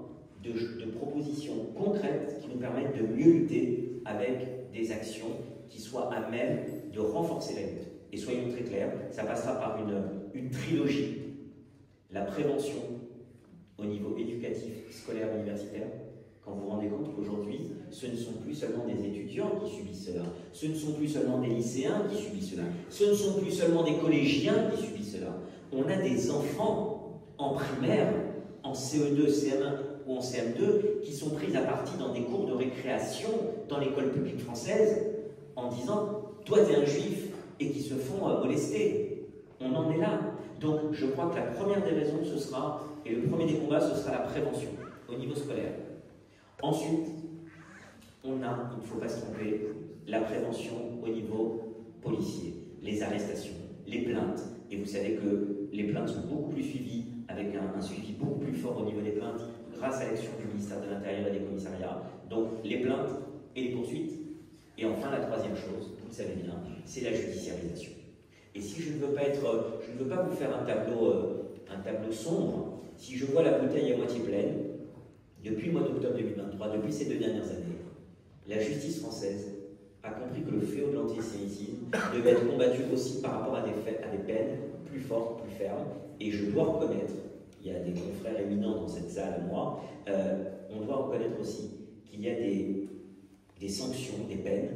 de propositions concrètes qui nous permettent de mieux lutter avec des actions qui soient à même de renforcer la lutte. Et soyons très clairs, ça passera par une trilogie. La prévention au niveau éducatif, scolaire, universitaire. Quand vous vous rendez compte qu'aujourd'hui, ce ne sont plus seulement des étudiants qui subissent cela, ce ne sont plus seulement des lycéens qui subissent cela, ce ne sont plus seulement des collégiens qui subissent cela. On a des enfants en primaire, en CE2, CM1 ou en CM2, qui sont pris à partie dans des cours de récréation dans l'école publique française en disant « toi, tu es un juif » et qui se font molester. On en est là. Donc, je crois que la première des raisons, ce sera, et le premier des combats, ce sera la prévention au niveau scolaire. Ensuite, on a, il ne faut pas se tromper, la prévention au niveau policier, les arrestations, les plaintes. Et vous savez que les plaintes sont beaucoup plus suivies, avec un suivi beaucoup plus fort au niveau des plaintes, grâce à l'action du ministère de l'Intérieur et des commissariats. Donc, les plaintes et les poursuites. Et enfin, la troisième chose, vous le savez bien, c'est la judiciarisation. Et si je ne veux pas vous faire un tableau sombre, si je vois la bouteille à moitié pleine, depuis le mois d'octobre 2023, depuis ces 2 dernières années, la justice française a compris que le fléau de l'antisémitisme devait être combattu aussi par rapport à des peines plus fortes, plus fermes. Et je dois reconnaître, il y a des confrères éminents dans cette salle, moi, on doit reconnaître aussi qu'il y a des sanctions, des peines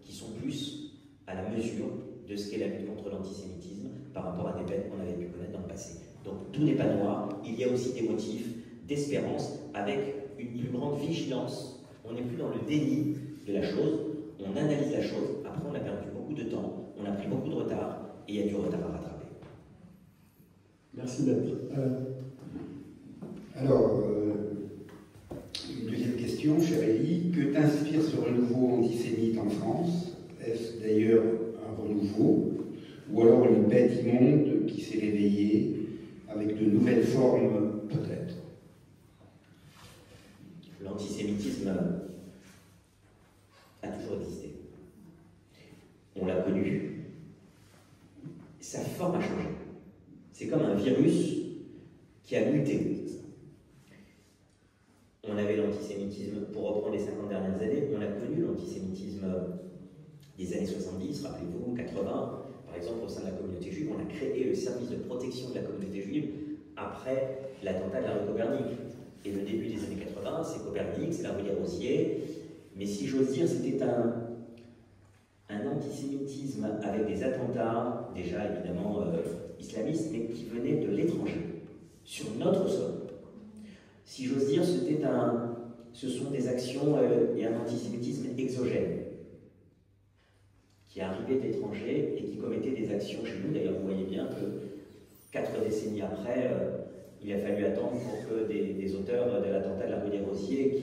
qui sont plus à la mesure de ce qu'est la lutte contre l'antisémitisme par rapport à des peines qu'on avait pu connaître dans le passé. Donc tout n'est pas noir, il y a aussi des motifs d'espérance avec une plus grande vigilance. On n'est plus dans le déni de la chose, on analyse la chose, après on a perdu beaucoup de temps, on a pris beaucoup de retard et il y a du retard à rattraper. Merci Maître. Alors, une deuxième question, chère Élie. Que t'inspire ce renouveau antisémite en France? Est-ce d'ailleurs un renouveau? Ou alors une bête immonde qui s'est réveillée avec de nouvelles formes, peut-être? L'antisémitisme a toujours existé. On l'a connu. Sa forme a changé. C'est comme un virus qui a muté. On avait l'antisémitisme, pour reprendre les 50 dernières années, on a connu l'antisémitisme des années 70, rappelez-vous, 80, par exemple au sein de la communauté juive, on a créé le service de protection de la communauté juive après l'attentat de la rue Copernic. Et le début des années 80, c'est Copernic, c'est la rue des Rosiers, mais si j'ose dire, c'était un antisémitisme avec des attentats, déjà évidemment islamistes, mais qui venaient de l'étranger, sur notre sol. Si j'ose dire, ce sont des actions et un antisémitisme exogène. qui arrivaient de l'étranger et qui commettaient des actions chez nous. D'ailleurs, vous voyez bien que 4 décennies après, il a fallu attendre pour que des auteurs de l'attentat de la rue des Rosiers,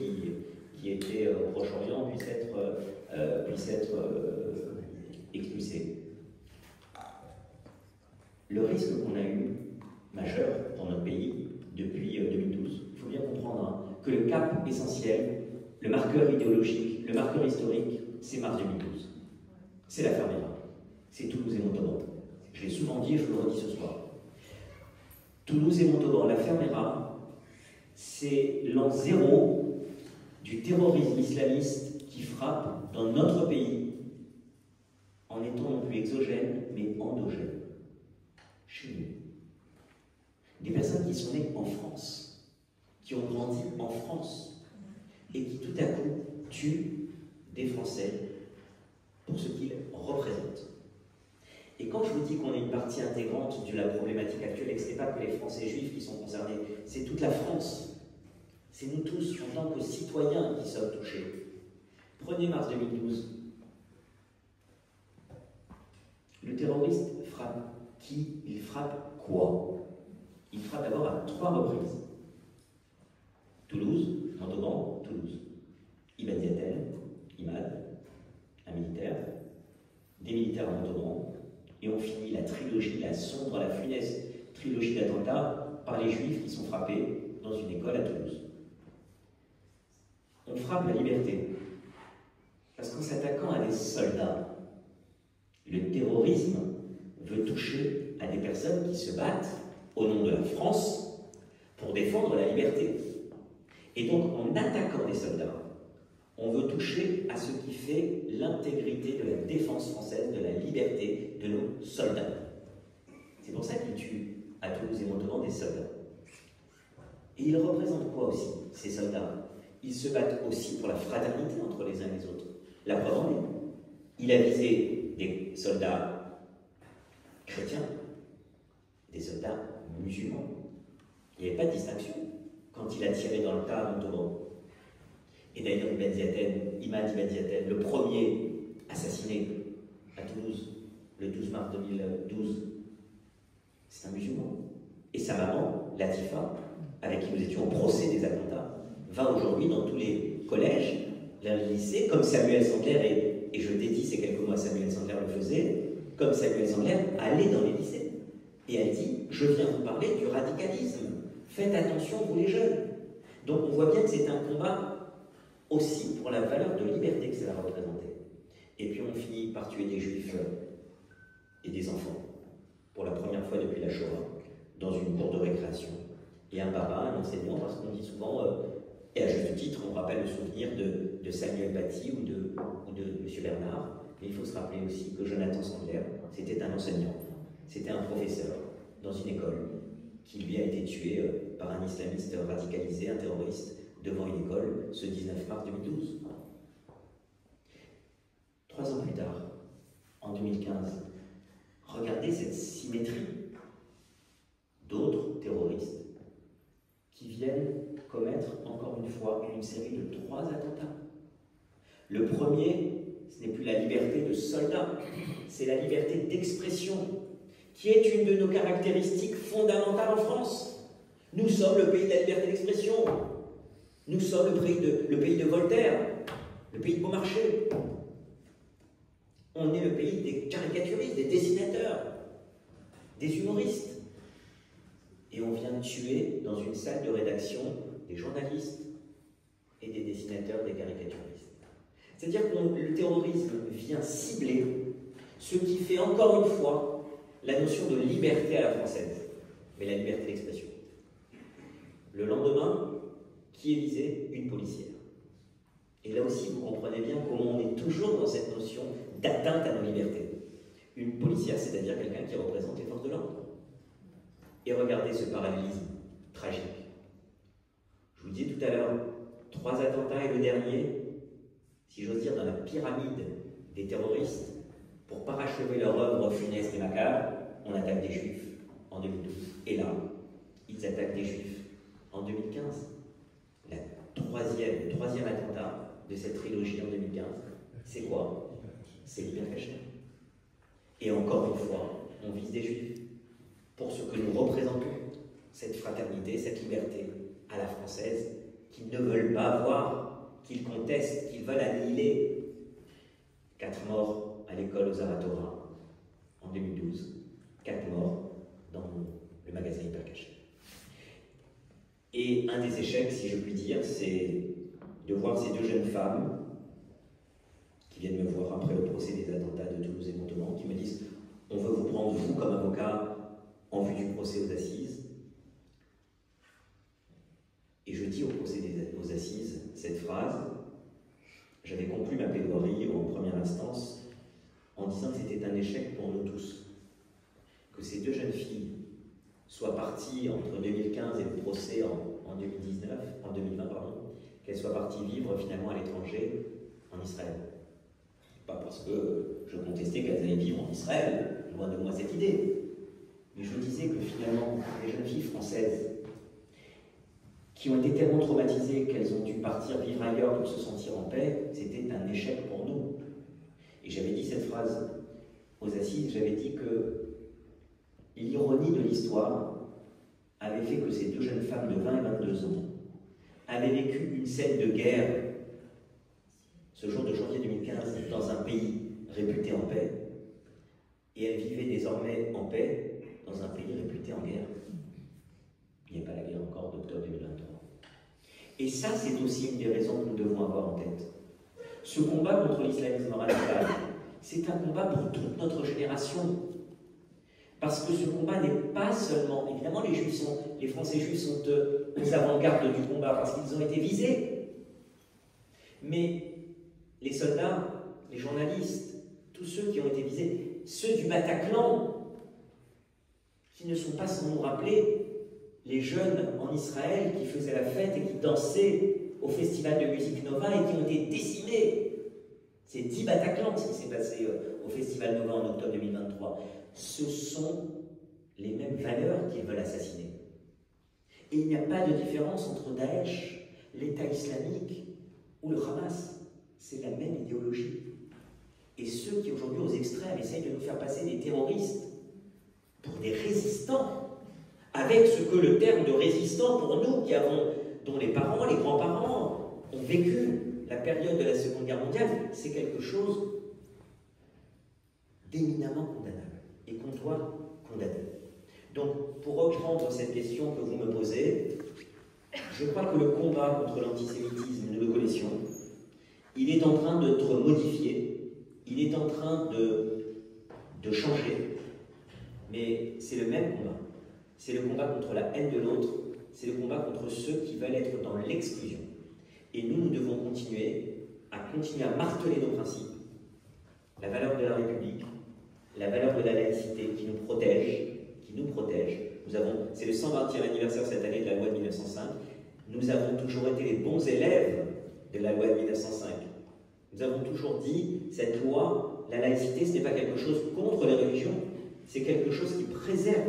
qui étaient au Proche-Orient, puissent être expulsés. Le risque qu'on a eu, majeur dans notre pays, depuis 2012, il faut bien comprendre que le cap essentiel, le marqueur idéologique, le marqueur historique, c'est mars 2012. C'est la Fermera. C'est Toulouse et Montauban. Je l'ai souvent dit et je le redis ce soir. Toulouse et Montauban, la Fermera, c'est l'an zéro du terrorisme islamiste qui frappe dans notre pays en étant non plus exogène, mais endogène. Chez nous. Des personnes qui sont nées en France, qui ont grandi en France, et qui tout à coup tuent des Français pour ce qu'ils représentent. Et quand je vous dis qu'on est une partie intégrante de la problématique actuelle, et que ce n'est pas que les Français juifs qui sont concernés, c'est toute la France. C'est nous tous, en tant que citoyens, qui sommes touchés. Prenez mars 2012. Le terroriste frappe qui? Il frappe quoi? Il frappe d'abord à 3 reprises. Toulouse, Montauban, Toulouse. Ibn Ziaten, Imad, un militaire, des militaires à Montauban, et on finit la trilogie, la sombre, la funeste trilogie d'attentats par les Juifs qui sont frappés dans une école à Toulouse. On frappe la liberté, parce qu'en s'attaquant à des soldats, le terrorisme veut toucher à des personnes qui se battent au nom de la France pour défendre la liberté. Et donc, en attaquant des soldats, on veut toucher à ce qui fait l'intégrité de la défense française, de la liberté de nos soldats. C'est pour ça qu'ils tuent à Toulouse et Montauban des soldats. Et ils représentent quoi aussi, ces soldats? Ils se battent aussi pour la fraternité entre les uns et les autres. La preuve en est, il a visé des soldats chrétiens, des soldats musulmans. Il n'y avait pas de distinction quand il a tiré dans le tas à Montauban. Et d'ailleurs, Imad Ibn Ziaten, le premier assassiné à Toulouse, le 12 mars 2012, c'est un musulman. Et sa maman, Latifa, avec qui nous étions au procès des attentats, va aujourd'hui dans tous les collèges, dans les lycées, comme Samuel Sandler, et je dédie ces quelques mots à Samuel Sandler le faisait, comme Samuel Sandler allait dans les lycées. Et elle dit, je viens vous parler du radicalisme. Faites attention, vous les jeunes. Donc on voit bien que c'est un combat aussi pour la valeur de liberté que ça va représenter. Et puis on finit par tuer des juifs et des enfants, pour la première fois depuis la Shoah, dans une cour de récréation. Et un papa, un enseignant, parce qu'on dit souvent, et à juste titre, on rappelle le souvenir de Samuel Paty ou de M. Bernard, mais il faut se rappeler aussi que Jonathan Sandler, c'était un enseignant, c'était un professeur dans une école, qui lui a été tué par un islamiste radicalisé, un terroriste, devant une école, ce 19 mars 2012. 3 ans plus tard, en 2015, regardez cette symétrie d'autres terroristes qui viennent commettre encore une fois une série de 3 attentats. Le premier, ce n'est plus la liberté de soldat, c'est la liberté d'expression, qui est une de nos caractéristiques fondamentales en France. Nous sommes le pays de la liberté d'expression. Nous sommes le pays de Voltaire, le pays de Beaumarchais. On est le pays des caricaturistes, des dessinateurs, des humoristes. Et on vient de tuer dans une salle de rédaction des journalistes et des dessinateurs, des caricaturistes. C'est-à-dire que le terrorisme vient cibler ce qui fait encore une fois la notion de liberté à la française, mais la liberté d'expression. Le lendemain, qui est visé? Une policière. Et là aussi, vous comprenez bien comment on est toujours dans cette notion d'atteinte à nos libertés. Une policière, c'est-à-dire quelqu'un qui représente les forces de l'ordre. Et regardez ce parallélisme tragique. Je vous disais tout à l'heure, 3 attentats et le dernier, si j'ose dire, dans la pyramide des terroristes, pour parachever leur œuvre funeste et macabre, on attaque des juifs en 2012. Et là, ils attaquent des juifs en 2015. Le troisième attentat de cette trilogie en 2015, c'est quoi? C'est le Père Cacher. Et encore une fois, on vise des juifs pour ce que nous représentons, cette fraternité, cette liberté à la française, qu'ils ne veulent pas voir, qu'ils contestent, qu'ils veulent annihiler. 4 morts à l'école aux Aratora en 2012, 4 morts dans le magasin Hypercacher. Et un des échecs, si je puis dire, c'est de voir ces 2 jeunes femmes qui viennent me voir après le procès des attentats de Toulouse et Montauban, qui me disent « On veut vous prendre, vous, comme avocat, en vue du procès aux assises. » Et je dis au procès aux assises cette phrase. J'avais conclu ma plaidoirie en première instance en disant que c'était un échec pour nous tous. Que ces 2 jeunes filles soient parties entre 2015 et le procès en 2020, qu'elles soient parties vivre finalement à l'étranger, en Israël. Pas parce que je contestais qu'elles allaient vivre en Israël, loin de moi cette idée. Mais je disais que finalement, les jeunes filles françaises qui ont été tellement traumatisées qu'elles ont dû partir vivre ailleurs pour se sentir en paix, c'était un échec pour nous. Et j'avais dit cette phrase aux assises, j'avais dit que l'ironie de l'histoire avait fait que ces 2 jeunes femmes de 20 et 22 ans avaient vécu une scène de guerre ce jour de janvier 2015 dans un pays réputé en paix, et elles vivaient désormais en paix dans un pays réputé en guerre. Il n'y a pas la guerre encore d'octobre 2023. Et ça, c'est aussi une des raisons que nous devons avoir en tête. Ce combat contre l'islamisme radical, c'est un combat pour toute notre génération. Parce que ce combat n'est pas seulement... Évidemment, les Français juifs sont aux avant-gardes du combat parce qu'ils ont été visés. Mais les soldats, les journalistes, tous ceux qui ont été visés, ceux du Bataclan, qui ne sont pas sans nous rappeler les jeunes en Israël qui faisaient la fête et qui dansaient au festival de musique Nova et qui ont été décimés. C'est 10 Bataclan ce qui s'est passé au festival Nova en octobre 2023. Ce sont les mêmes valeurs qu'ils veulent assassiner. Et il n'y a pas de différence entre Daesh, l'État islamique ou le Hamas. C'est la même idéologie. Et ceux qui aujourd'hui aux extrêmes essayent de nous faire passer des terroristes pour des résistants, avec ce que le terme de résistant pour nous, dont les parents, les grands-parents ont vécu la période de la Seconde Guerre mondiale, c'est quelque chose d'éminemment condamnable et qu'on doit condamner. Donc, pour reprendre cette question que vous me posez, je crois que le combat contre l'antisémitisme, nous le connaissions, il est en train d'être modifié, il est en train de changer, mais c'est le même combat. C'est le combat contre la haine de l'autre, c'est le combat contre ceux qui veulent être dans l'exclusion. Et nous devons continuer à marteler nos principes, la valeur de la République, la valeur de la laïcité qui nous protège, c'est le 120e anniversaire cette année de la loi de 1905. Nous avons toujours été les bons élèves de la loi de 1905. Nous avons toujours dit, cette loi, la laïcité, ce n'est pas quelque chose contre les religions, c'est quelque chose qui préserve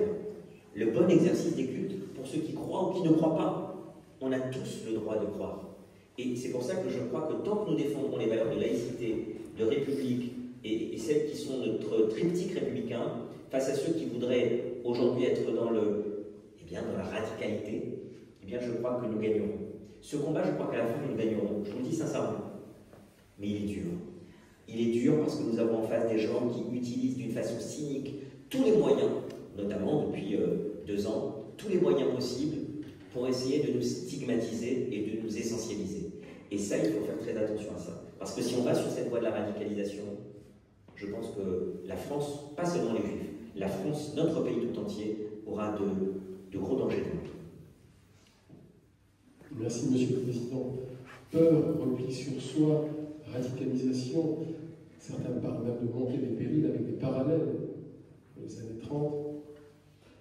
le bon exercice des cultes pour ceux qui croient ou qui ne croient pas. On a tous le droit de croire. Et c'est pour ça que je crois que tant que nous défendrons les valeurs de laïcité, de république et celles qui sont notre triptyque républicain, face à ceux qui voudraient aujourd'hui être dans la radicalité, eh bien je crois que nous gagnerons. Ce combat, je crois qu'à la fin, nous gagnerons. Je vous le dis sincèrement. Mais il est dur. Il est dur parce que nous avons en face des gens qui utilisent d'une façon cynique tous les moyens, notamment depuis 2 ans, tous les moyens possibles pour essayer de nous stigmatiser et de nous essentialiser. Et ça, il faut faire très attention à ça. Parce que si on va sur cette voie de la radicalisation, je pense que la France, pas seulement les Juifs, la France, notre pays tout entier, aura de gros dangers devant. Merci, Monsieur le Président. Peur, repli sur soi, radicalisation, certains parlent même de monter des périls avec des parallèles. Dans les années 30,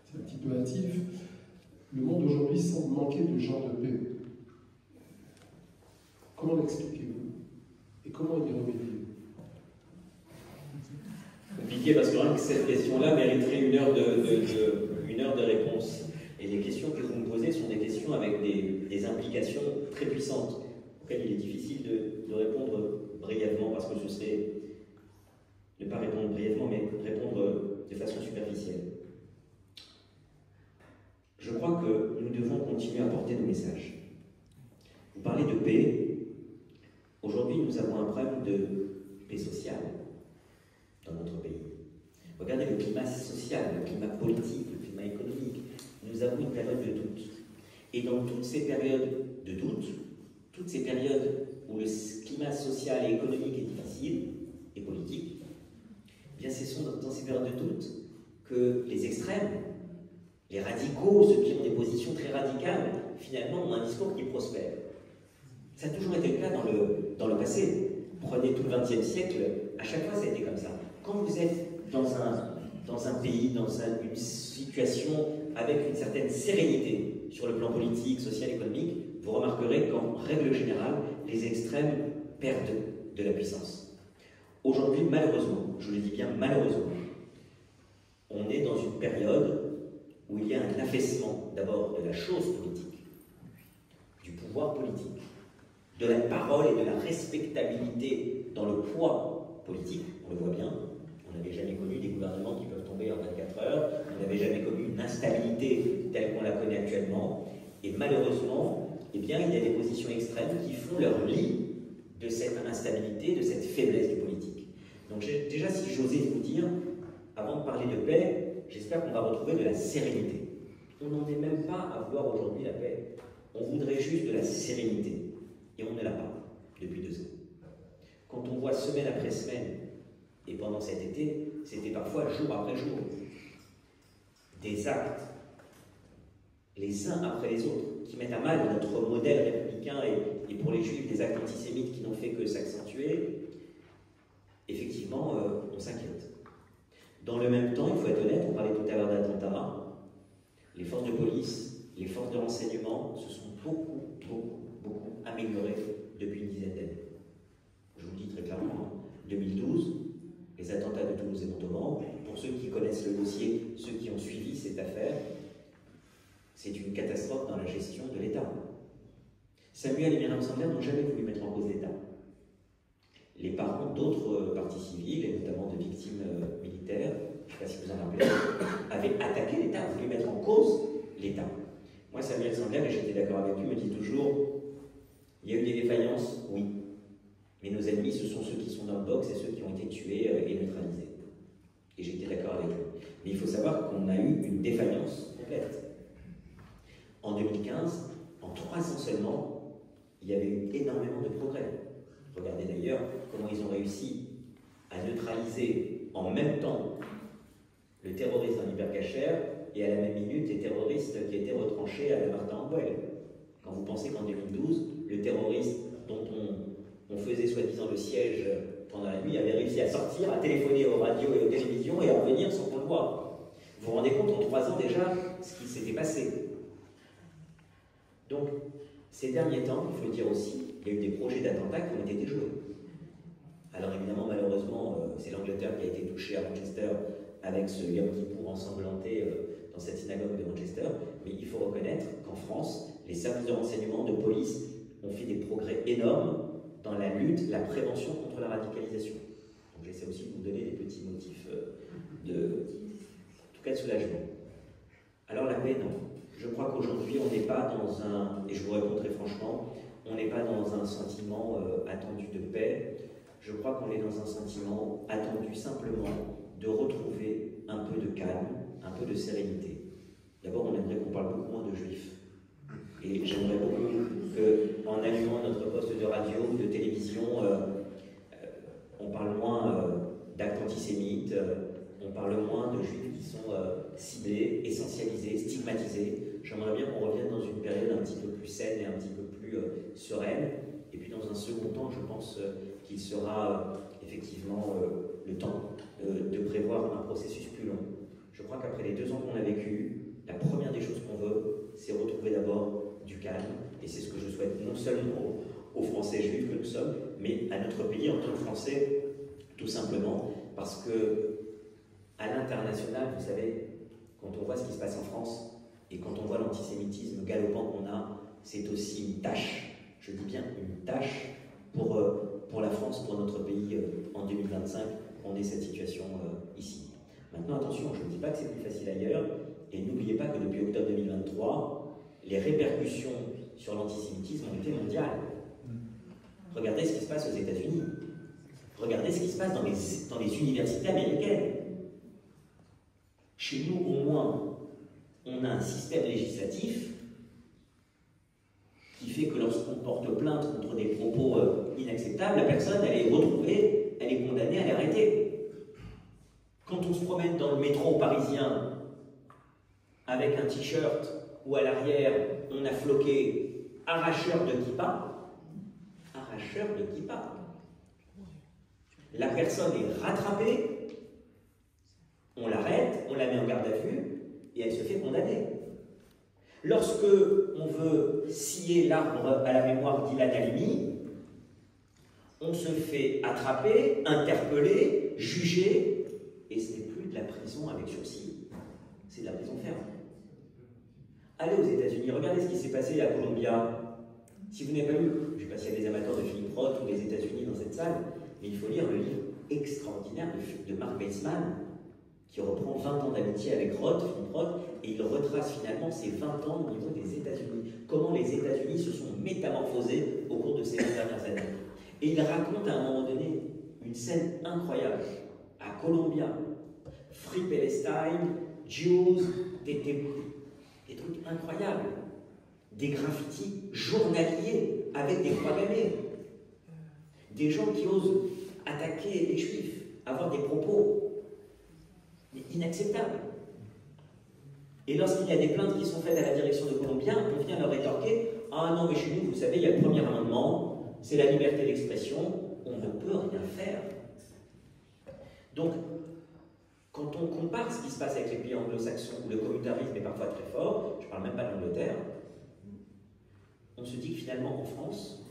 c'est un petit peu hâtif. Le monde aujourd'hui semble manquer de gens de paix. Comment l'expliquez-vous? Et comment y remédier? Compliqué parce que rien que cette question-là mériterait une heure de réponse. Et les questions que vous me posez sont des questions avec des implications très puissantes, auxquelles il est difficile de répondre brièvement parce que ce serait ne ne pas répondre brièvement, mais répondre de façon superficielle. Je crois que nous devons continuer à porter nos messages. Vous parlez de paix. Aujourd'hui, nous avons un problème de paix sociale dans notre pays. Regardez le climat social, le climat politique, le climat économique. Nous avons une période de doute. Et dans toutes ces périodes de doute, toutes ces périodes où le climat social et économique est difficile, et politique, eh bien ce sont dans ces périodes de doute que les extrêmes, les radicaux, ceux qui ont des positions très radicales, finalement ont un discours qui prospère. Ça a toujours été le cas dans le passé. Prenez tout le XXe siècle, à chaque fois ça a été comme ça. Quand vous êtes dans un pays, dans une situation avec une certaine sérénité sur le plan politique, social, économique, vous remarquerez qu'en règle générale, les extrêmes perdent de la puissance. Aujourd'hui, malheureusement, je le dis bien malheureusement, on est dans une période où il y a un affaissement d'abord de la chose politique, du pouvoir politique, de la parole et de la respectabilité dans le poids politique, on le voit bien. On n'avait jamais connu des gouvernements qui peuvent tomber en 24 heures, on n'avait jamais connu une instabilité telle qu'on la connaît actuellement, et malheureusement, eh bien, il y a des positions extrêmes qui font leur lit de cette instabilité, de cette faiblesse du politique. Donc déjà, si j'osais vous dire, avant de parler de paix, j'espère qu'on va retrouver de la sérénité. On n'en est même pas à vouloir aujourd'hui la paix. On voudrait juste de la sérénité, et on ne l'a pas depuis 2 ans. Quand on voit semaine après semaine, et pendant cet été, c'était parfois jour après jour, des actes, les uns après les autres, qui mettent à mal notre modèle républicain et pour les juifs, des actes antisémites qui n'ont fait que s'accentuer, effectivement, on s'inquiète. Dans le même temps, il faut être honnête, on parlait tout à l'heure d'attentats, les forces de police, les forces de renseignement se sont beaucoup améliorées depuis une dizaine d'années. Je vous le dis très clairement, 2012, les attentats de Toulouse et Montauban, pour ceux qui connaissent le dossier, ceux qui ont suivi cette affaire, c'est une catastrophe dans la gestion de l'État. Samuel et Myriam Sandler n'ont jamais voulu mettre en cause l'État. Les parents d'autres parties civiles, et notamment de victimes militaires, je ne sais pas si vous en rappelez, avaient attaqué l'État, voulu mettre en cause l'État. Moi, Samuel Sandler, et j'étais d'accord avec lui, me dit toujours, il y a eu des défaillances, oui, mais nos ennemis, ce sont ceux qui sont dans le box et ceux qui ont été tués et neutralisés. Et j'étais d'accord avec lui. Mais il faut savoir qu'on a eu une défaillance complète. En 2015, en 3 ans seulement, il y avait eu énormément de progrès. Regardez d'ailleurs comment ils ont réussi à neutraliser en même temps le terroriste en hypercachère et à la même minute les terroristes qui étaient retranchés à la Martin-Amboel. Quand vous pensez qu'en 2012, le terroriste dont on faisait soi-disant le siège pendant la nuit avait réussi à sortir, à téléphoner aux radios et aux télévisions et à revenir sans qu'on le voie. Vous vous rendez compte en 3 ans déjà ce qui s'était passé. Donc, ces derniers temps, il faut le dire aussi, il y a eu des projets d'attentats qui ont été déjoués. Alors évidemment, malheureusement, c'est l'Angleterre qui a été touchée à Manchester avec ce Yom Kippour ensanglanté dans cette synagogue de Manchester, mais il faut reconnaître qu'en France, les services de renseignement, de police ont fait des progrès énormes dans la lutte, la prévention contre la radicalisation. Donc j'essaie aussi de vous donner des petits motifs en tout cas de soulagement. Alors la paix, non. Je crois qu'aujourd'hui, on n'est pas dans un, et je vous réponds très franchement, on n'est pas dans un sentiment attendu de paix. Je crois qu'on est dans un sentiment attendu simplement de retrouver un peu de calme, un peu de sérénité. D'abord, on aimerait qu'on parle beaucoup moins de juifs. Et j'aimerais beaucoup qu'en allumant notre poste de radio ou de télévision, on parle moins d'actes antisémites, on parle moins de juifs qui sont ciblés, essentialisés, stigmatisés. J'aimerais bien qu'on revienne dans une période un petit peu plus saine et un petit peu plus sereine. Et puis dans un second temps, je pense qu'il sera effectivement le temps de prévoir un processus plus long. Je crois qu'après les 2 ans qu'on a vécu, la première des choses qu'on veut, c'est retrouver d'abord du calme. Et c'est ce que je souhaite non seulement aux Français juifs que nous sommes, mais à notre pays en tant que Français, tout simplement, parce que à l'international, vous savez, quand on voit ce qui se passe en France, et quand on voit l'antisémitisme galopant qu'on a, c'est aussi une tâche, je dis bien une tâche, pour la France, pour notre pays en 2025. qu'on ait cette situation ici. Maintenant, attention, je ne dis pas que c'est plus facile ailleurs, et n'oubliez pas que depuis octobre 2023, les répercussions sur l'antisémitisme ont été mondiales. Regardez ce qui se passe aux États-Unis. Regardez ce qui se passe dans les universités américaines. Chez nous, au moins, on a un système législatif qui fait que lorsqu'on porte plainte contre des propos inacceptables, la personne, elle est retrouvée, elle est condamnée, elle est arrêtée. Quand on se promène dans le métro parisien avec un t-shirt où à l'arrière, on a floqué « arracheur de kippa », la personne est rattrapée, on l'arrête, on la met en garde à vue et elle se fait condamner. Lorsque on veut scier l'arbre à la mémoire d'Ilan Halimi, on se fait attraper, interpeller, juger, et ce n'est plus de la prison avec sursis, c'est de la prison ferme. Allez aux États-Unis, regardez ce qui s'est passé à Columbia. Si vous n'avez pas lu, je ne sais pas s'il y a des amateurs de Philip Roth ou les États-Unis dans cette salle, mais il faut lire le livre extraordinaire de Mark Weissman, qui reprend 20 ans d'amitié avec Roth, Philip Roth, et il retrace finalement ces 20 ans au niveau des États-Unis. Comment les États-Unis se sont métamorphosés au cours de ces 20 dernières années. Et il raconte à un moment donné une scène incroyable. À Columbia, Free Palestine, Jews, des trucs incroyables. Des graffitis journaliers avec des croix gammées. Des gens qui osent attaquer les juifs, avoir des propos inacceptables. Et lorsqu'il y a des plaintes qui sont faites à la direction de Columbia, on vient leur rétorquer « Ah non, mais chez nous, vous savez, il y a le premier amendement, c'est la liberté d'expression, on ne peut rien faire. » Donc, quand on compare ce qui se passe avec les pays anglo-saxons où le communautarisme est parfois très fort, je ne parle même pas de l'Angleterre, on se dit que finalement en France,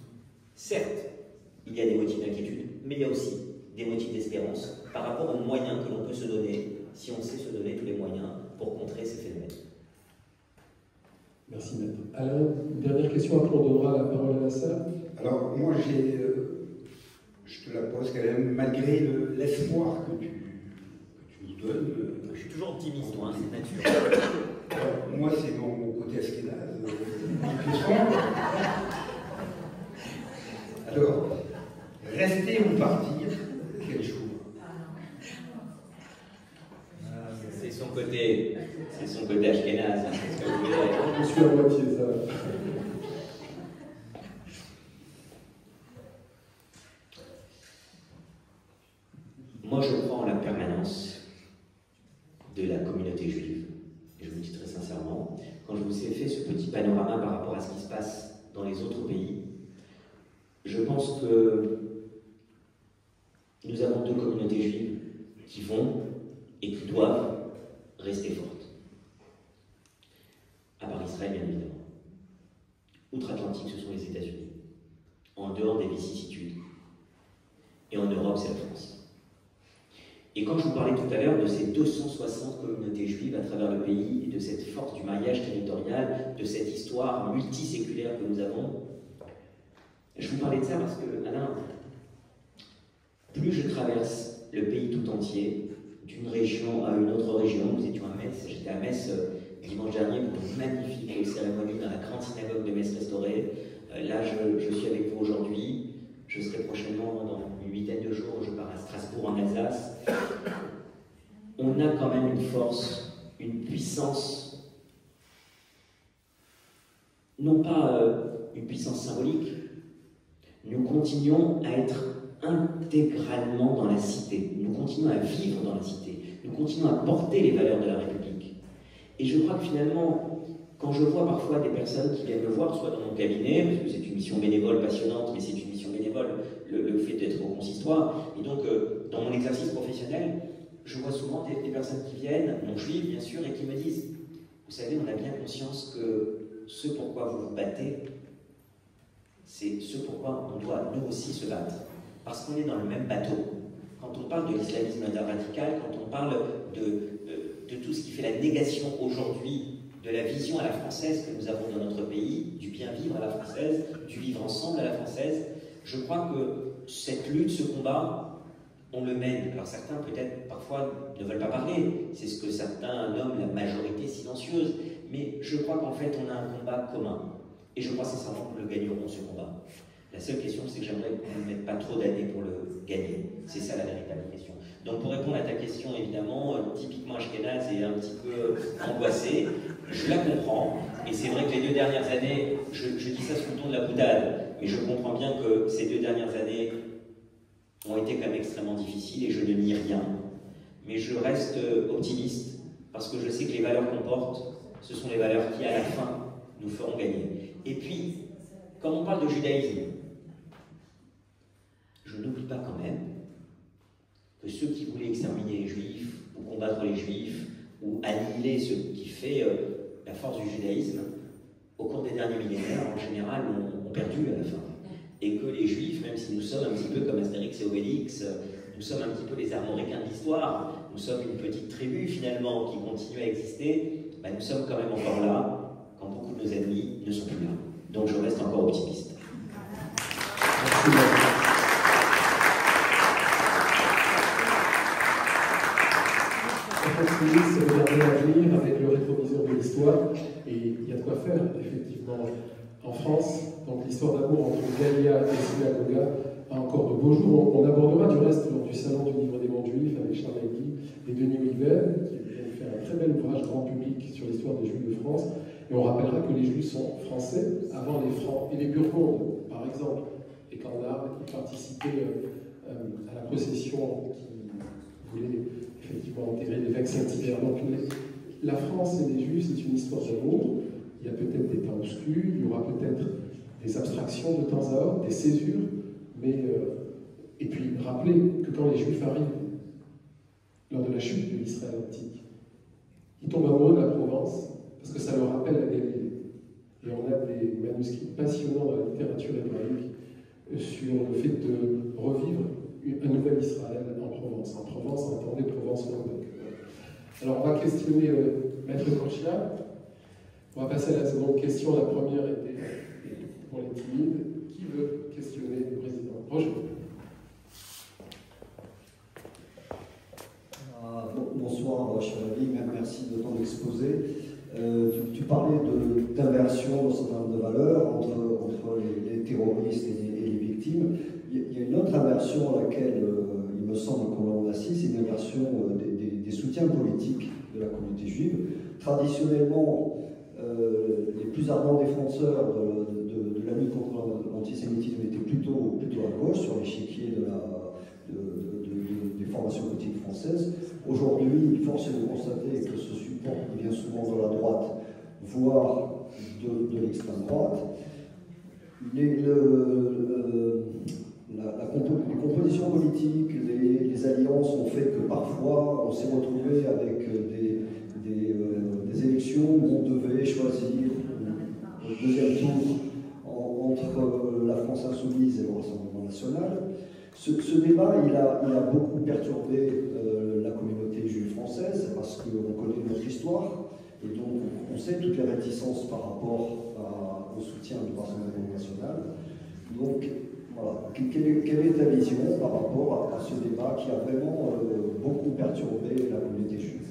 certes, il y a des motifs d'inquiétude, mais il y a aussi des motifs d'espérance par rapport aux moyens que l'on peut se donner, si on sait se donner tous les moyens pour contrer ces phénomènes. Merci Maître. Alain, une dernière question, après on donnera la parole à la salle. Alors moi je te la pose quand même, malgré l'espoir que tu nous donnes. Je suis toujours optimiste, moi, c'est naturel. Moi c'est mon côté askénaze. Alors, rester ou partir, quel choix? C'est son côté ashkénaze. Hein, Je suis à moitié, ça va. Moi, je crois en la permanence de la communauté juive. Et je vous le dis très sincèrement, quand je vous ai fait ce petit panorama par rapport à ce qui se passe dans les autres pays, je pense que nous avons deux communautés juives qui vont et qui doivent rester fortes. À part Israël, bien évidemment. Outre-Atlantique, ce sont les États-Unis. En dehors des vicissitudes. Et en Europe, c'est la France. Et quand je vous parlais tout à l'heure de ces 260 communautés juives à travers le pays, et de cette force du maillage territorial, de cette histoire multiséculaire que nous avons, je vous parlais de ça parce que, Alain, plus je traverse le pays tout entier, d'une région à une autre région, nous étions à Metz, j'étais à Metz dimanche dernier pour une magnifique cérémonie dans la grande synagogue de Metz restaurée. Là, je suis avec vous aujourd'hui, je serai prochainement dans une huitaine de jours, je pars à Strasbourg en Alsace. On a quand même une force, une puissance, non pas une puissance symbolique, nous continuons à être intégralement dans la cité, nous continuons à vivre dans la cité, nous continuons à porter les valeurs de la République. Et je crois que finalement, quand je vois parfois des personnes qui viennent me voir, soit dans mon cabinet, parce que c'est une mission bénévole passionnante, mais c'est une mission bénévole, le fait d'être au consistoire, et donc dans mon exercice professionnel, je vois souvent des personnes qui viennent, non juives bien sûr, et qui me disent, vous savez, on a bien conscience que ce pourquoi vous vous battez, c'est ce pourquoi on doit nous aussi se battre. Parce qu'on est dans le même bateau. Quand on parle de l'islamisme radical, quand on parle de tout ce qui fait la négation aujourd'hui de la vision à la française que nous avons dans notre pays, du bien vivre à la française, du vivre ensemble à la française, je crois que cette lutte, ce combat, on le mène. Alors certains, peut-être, parfois, ne veulent pas parler. C'est ce que certains nomment la majorité silencieuse. Mais je crois qu'en fait, on a un combat commun. Et je crois sincèrement que nous le gagnerons, ce combat. La seule question, c'est que j'aimerais qu'on ne mette pas trop d'années pour le gagner. C'est ça la véritable question. Donc pour répondre à ta question, évidemment, typiquement ashkénaze et un petit peu angoissé, je la comprends. Et c'est vrai que les 2 dernières années, je dis ça sous le ton de la boutade, mais je comprends bien que ces 2 dernières années ont été quand même extrêmement difficiles et je ne nie rien. Mais je reste optimiste parce que je sais que les valeurs qu'on porte, ce sont les valeurs qui, à la fin, nous feront gagner. Et puis, quand on parle de judaïsme, je n'oublie pas quand même que ceux qui voulaient exterminer les juifs, ou combattre les juifs, ou annihiler ce qui fait la force du judaïsme, au cours des derniers millénaires, en général, ont perdu à la fin. Et que les juifs, même si nous sommes un petit peu comme Astérix et Obélix, nous sommes un petit peu les armoricains de l'histoire, nous sommes une petite tribu finalement qui continue à exister, ben, nous sommes quand même encore là, quand beaucoup de nos ennemis ne sont plus là. Donc je reste encore optimiste. Merci. C'est regarder l'avenir avec le rétroviseur de l'histoire, et il y a de quoi faire, effectivement. En France, donc l'histoire d'amour entre Galia et Synagoga a encore de beaux jours. On abordera du reste lors du Salon du Livre des Mondes Juifs avec Charles Egui et Denis Wilven, qui vient faire un très bel ouvrage grand public sur l'histoire des Juifs de France. Et on rappellera que les Juifs sont français avant les Francs et les Burgondes, par exemple. Et qu'en Arles, ils participaient à la procession qui voulait effectivement enterrer l'évêque Saint-Hilaire. Donc la France et les Juifs, c'est une histoire d'amour. Il y a peut-être des temps obscurs, il y aura peut-être des abstractions de temps à autre, des césures, mais et puis rappelez que quand les Juifs arrivent, lors de la chute de l'Israël antique, ils tombent amoureux de la Provence, parce que ça leur rappelle la Galilée. Et on a des manuscrits passionnants dans la littérature hébraïque sur le fait de revivre un nouvel Israël en Provence. En Provence, entendez Provence-Languedoc. Alors on va questionner Maître Conchia. On va passer à la seconde question. La première était pour les timides. Qui veut questionner le président? Roger. Bonsoir, cher ami, merci de ton exposé. Tu parlais d'inversion dans un certain nombre de valeurs entre les terroristes et les victimes. Il y a une autre inversion à laquelle il me semble qu'on assiste, c'est une inversion des soutiens politiques de la communauté juive. Traditionnellement, les plus ardents défenseurs de la lutte contre l'antisémitisme étaient plutôt à gauche, sur l'échiquier des formations politiques françaises. Aujourd'hui, force est de constater que ce support vient souvent de la droite, voire de l'extrême droite. Les compositions politiques, les alliances ont fait que parfois on s'est retrouvé avec des élections où on devait choisir au deuxième tour entre la France insoumise et le Rassemblement national. Ce débat, il a beaucoup perturbé la communauté juive française parce qu'on connaît notre histoire et donc on sait toutes les réticences par rapport au soutien du Rassemblement national. Donc voilà, quelle est ta vision par rapport à ce débat qui a vraiment beaucoup perturbé la communauté juive?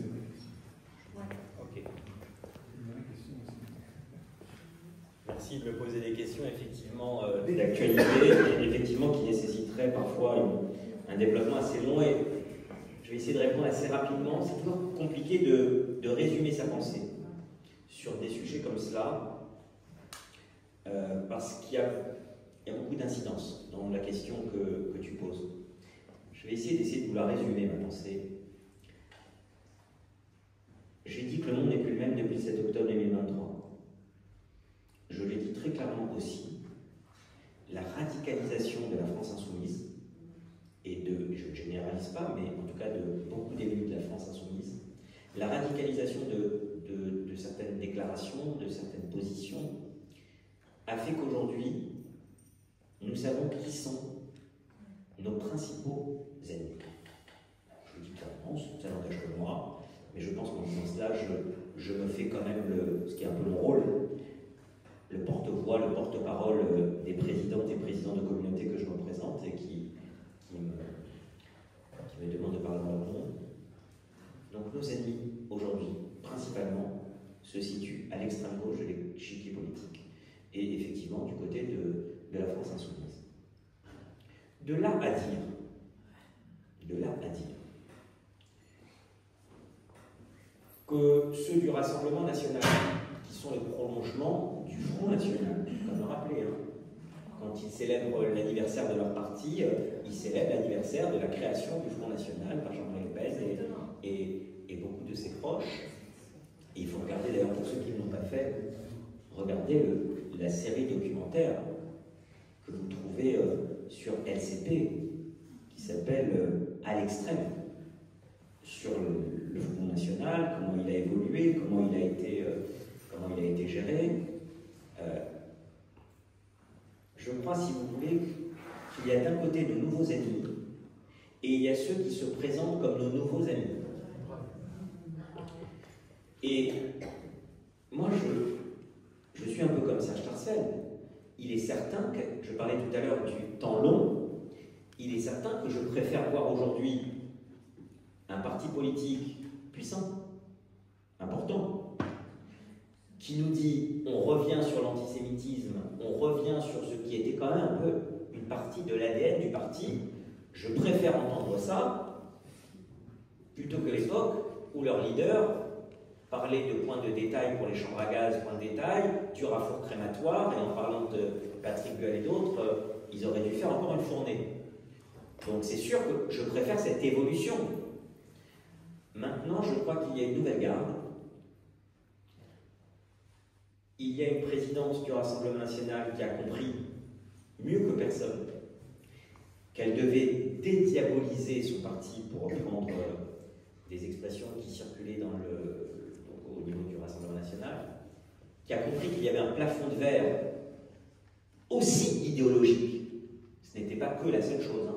Merci de me poser des questions effectivement d'actualité, effectivement qui nécessiteraient parfois un développement assez long, et je vais essayer de répondre assez rapidement. C'est toujours compliqué de résumer sa pensée sur des sujets comme cela, parce qu'il y a beaucoup d'incidence dans la question que tu poses. Je vais essayer de vous la résumer, ma pensée. J'ai dit que le monde n'est plus le même depuis le 7 octobre 2023. Je l'ai dit très clairement aussi, la radicalisation de la France insoumise, et je ne généralise pas, mais en tout cas de beaucoup d'élus de la France insoumise, la radicalisation de certaines déclarations, de certaines positions, a fait qu'aujourd'hui, nous savons qui sont nos principaux ennemis. Je le dis clairement, ça n'engage que moi, mais je pense qu'en ce sens-là, je me fais quand même ce qui est un peu mon rôle, le porte-voix, le porte-parole des présidentes et présidents de communautés que je représente et qui me demande de parler dans leur nom. Donc nos ennemis, aujourd'hui, principalement, se situent à l'extrême gauche de l'échiquier politique. Et effectivement, du côté de la France insoumise. De là à dire que ceux du Rassemblement national, qui sont les prolongements du Front national, comme le rappelait, quand ils célèbrent l'anniversaire de leur parti, ils célèbrent l'anniversaire de la création du Front national par Jean-Marie Le Pen et beaucoup de ses proches. Et il faut regarder, d'ailleurs, pour ceux qui ne l'ont pas fait, regardez la série documentaire que vous trouvez sur LCP, qui s'appelle À l'extrême, sur le Front national, comment il a évolué, comment il a été géré. Je crois, si vous voulez, qu'il y a d'un côté de nouveaux ennemis, et il y a ceux qui se présentent comme nos nouveaux amis. Et moi, je suis un peu comme Serge Tarcel. Il est certain que, je parlais tout à l'heure du temps long, il est certain que je préfère voir aujourd'hui un parti politique puissant, important, qui nous dit on revient sur l'antisémitisme, on revient sur ce qui était quand même un peu une partie de l'ADN du parti. Je préfère entendre ça plutôt que l'époque où leur leader parlait de points de détail pour les chambres à gaz, points de détail, du raffour crématoire, et en parlant de Patrick Buell et d'autres, ils auraient dû faire encore une fournée. Donc c'est sûr que je préfère cette évolution. Maintenant, je crois qu'il y a une nouvelle garde. Il y a une présidence du Rassemblement national qui a compris, mieux que personne, qu'elle devait dédiaboliser son parti, pour reprendre des expressions qui circulaient au niveau du Rassemblement national, qui a compris qu'il y avait un plafond de verre aussi idéologique, ce n'était pas que la seule chose,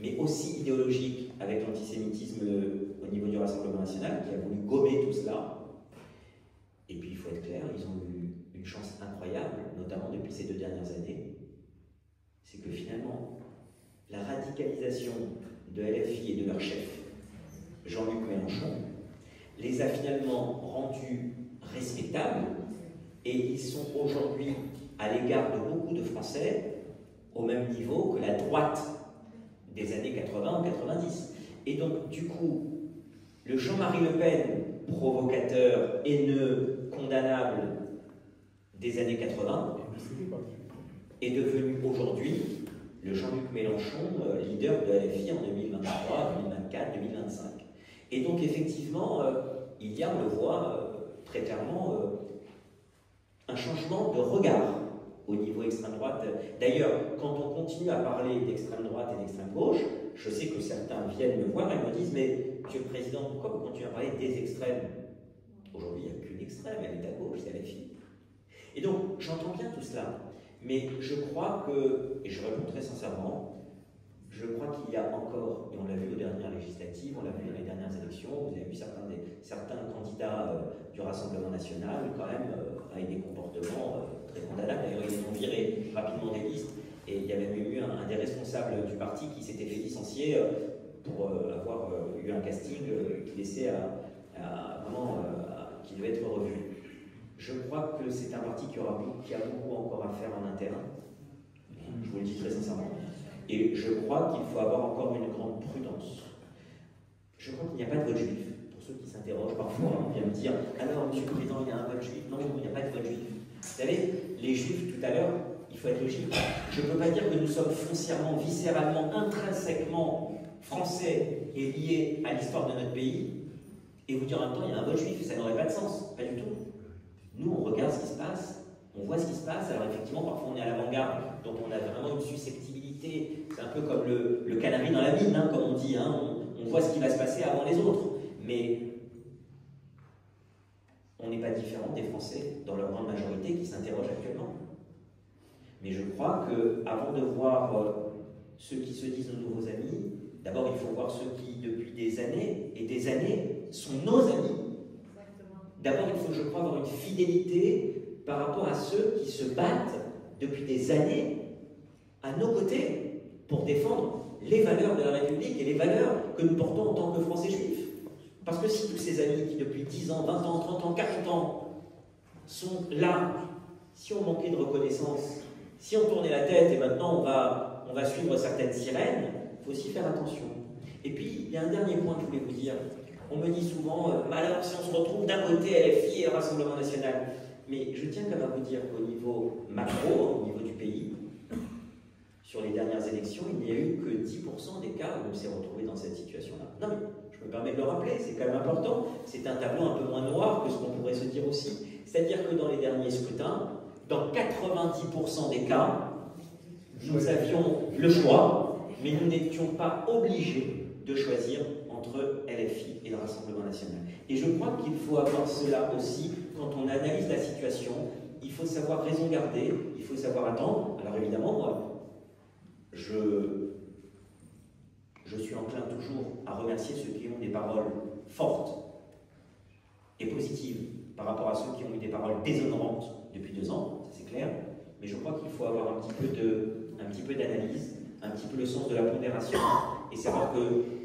mais aussi idéologique avec l'antisémitisme au niveau du Rassemblement national, qui a voulu gommer tout cela. Et puis, il faut être clair, ils ont eu une chance incroyable, notamment depuis ces 2 dernières années, c'est que finalement, la radicalisation de LFI et de leur chef, Jean-Luc Mélenchon, les a finalement rendus respectables, et ils sont aujourd'hui, à l'égard de beaucoup de Français, au même niveau que la droite des années 80 ou 90. Et donc, du coup, le Jean-Marie Le Pen, provocateur, haineux, condamnable des années 80, est devenu aujourd'hui le Jean-Luc Mélenchon, leader de LFI en 2023, 2024, 2025. Et donc, effectivement, il y a, on le voit très clairement, un changement de regard au niveau extrême droite. D'ailleurs, quand on continue à parler d'extrême droite et d'extrême gauche, je sais que certains viennent me voir et me disent « Mais, Monsieur le Président, pourquoi vous continuez à parler des extrêmes ?» Aujourd'hui, il n'y a qu'une extrême, elle est à gauche, c'est LFI. Et donc, j'entends bien tout cela, mais je crois que, et je réponds très sincèrement, je crois qu'il y a encore, et on l'a vu aux dernières législatives, on l'a vu dans les dernières élections, vous avez vu certains candidats du Rassemblement national, quand même, avec des comportements très condamnables. D'ailleurs, ils les ont virés rapidement des listes, et il y avait même eu un des responsables du parti qui s'était fait licencier pour avoir eu un casting qui laissait qui devait être revu. Je crois que c'est un parti qui a beaucoup encore à faire en interne, je vous le dis très sincèrement. Et je crois qu'il faut avoir encore une grande prudence. Je crois qu'il n'y a pas de vote juif. Pour ceux qui s'interrogent parfois, on vient me dire « Alors, Monsieur le Président, il y a un vote juif ?» Non, il n'y a pas de vote juif. Vous savez, les juifs, tout à l'heure, il faut être logique. Je ne peux pas dire que nous sommes foncièrement, viscéralement, intrinsèquement français et liés à l'histoire de notre pays, et vous dire en même temps, il y a un vote juif, ça n'aurait pas de sens. Pas du tout. Nous, on regarde ce qui se passe, on voit ce qui se passe. Alors effectivement, parfois on est à l'avant-garde, donc on a vraiment une susceptibilité. C'est un peu comme le canari dans la mine, comme on dit. On voit ce qui va se passer avant les autres. Mais on n'est pas différent des Français dans leur grande majorité qui s'interrogent actuellement. Mais je crois qu'avant de voir ceux qui se disent nos nouveaux amis, d'abord il faut voir ceux qui, depuis des années et des années, sont nos amis. D'abord, il faut, je crois, avoir une fidélité par rapport à ceux qui se battent depuis des années à nos côtés pour défendre les valeurs de la République et les valeurs que nous portons en tant que Français juifs. Parce que si tous ces amis qui depuis 10 ans, 20 ans, 30 ans, 40 ans sont là, si on manquait de reconnaissance, si on tournait la tête et maintenant on va suivre certaines sirènes, il faut aussi faire attention. Et puis, il y a un dernier point que je voulais vous dire. On me dit souvent, malheur si on se retrouve d'un côté LFI et le Rassemblement National. Mais je tiens quand même à vous dire qu'au niveau macro, au niveau du pays, sur les dernières élections, il n'y a eu que 10% des cas où on s'est retrouvé dans cette situation-là. Non mais, je me permets de le rappeler, c'est quand même important. C'est un tableau un peu moins noir que ce qu'on pourrait se dire aussi. C'est-à-dire que dans les derniers scrutins, dans 90% des cas, nous avions le choix, mais nous n'étions pas obligés de choisir entre LFI et le Rassemblement National. Et je crois qu'il faut avoir cela aussi quand on analyse la situation. Il faut savoir raison garder, il faut savoir attendre. Alors évidemment, moi, je suis enclin toujours à remercier ceux qui ont des paroles fortes et positives par rapport à ceux qui ont eu des paroles déshonorantes depuis 2 ans, ça c'est clair, mais je crois qu'il faut avoir un petit peu d'analyse, un petit peu le sens de la pondération, et savoir que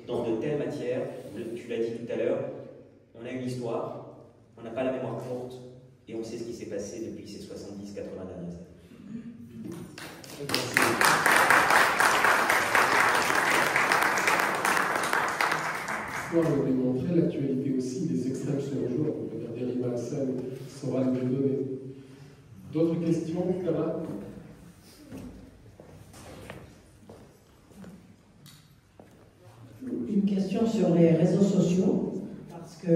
dans de telles matières, tu l'as dit tout à l'heure, on a une histoire, on n'a pas la mémoire courte, et on sait ce qui s'est passé depuis ces 70-80 dernières années. L'histoire l'a démontré, l'actualité aussi, les extrêmes sont au jour. On peut regarder Rima Hassan saura le donner. D'autres questions, Clara? Une question sur les réseaux sociaux, parce que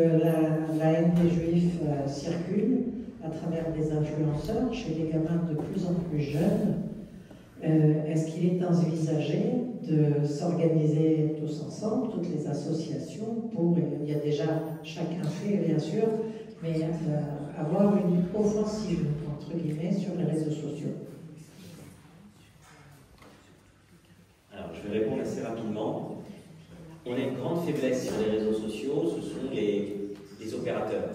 la haine des Juifs circule à travers des influenceurs chez les gamins de plus en plus jeunes. Est-ce qu'il est envisagé de s'organiser tous ensemble, toutes les associations, pour, il y a déjà chacun fait bien sûr, mais avoir une offensive, entre guillemets, sur les réseaux sociaux? Alors, je vais répondre assez rapidement. On a une grande faiblesse sur les réseaux sociaux, ce sont les opérateurs.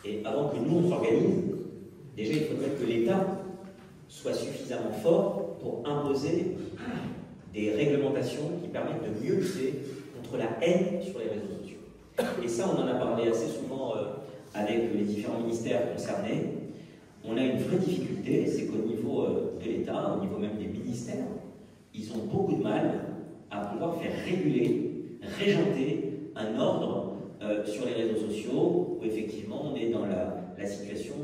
Et avant que nous, on s'organise, déjà, il faudrait que l'État soit suffisamment fort pour imposer des réglementations qui permettent de mieux lutter contre la haine sur les réseaux sociaux. Et ça, on en a parlé assez souvent avec les différents ministères concernés. On a une vraie difficulté, c'est qu'au niveau de l'État, au niveau même des ministères, ils ont beaucoup de mal à pouvoir faire réguler, régenter un ordre sur les réseaux sociaux où effectivement on est dans la situation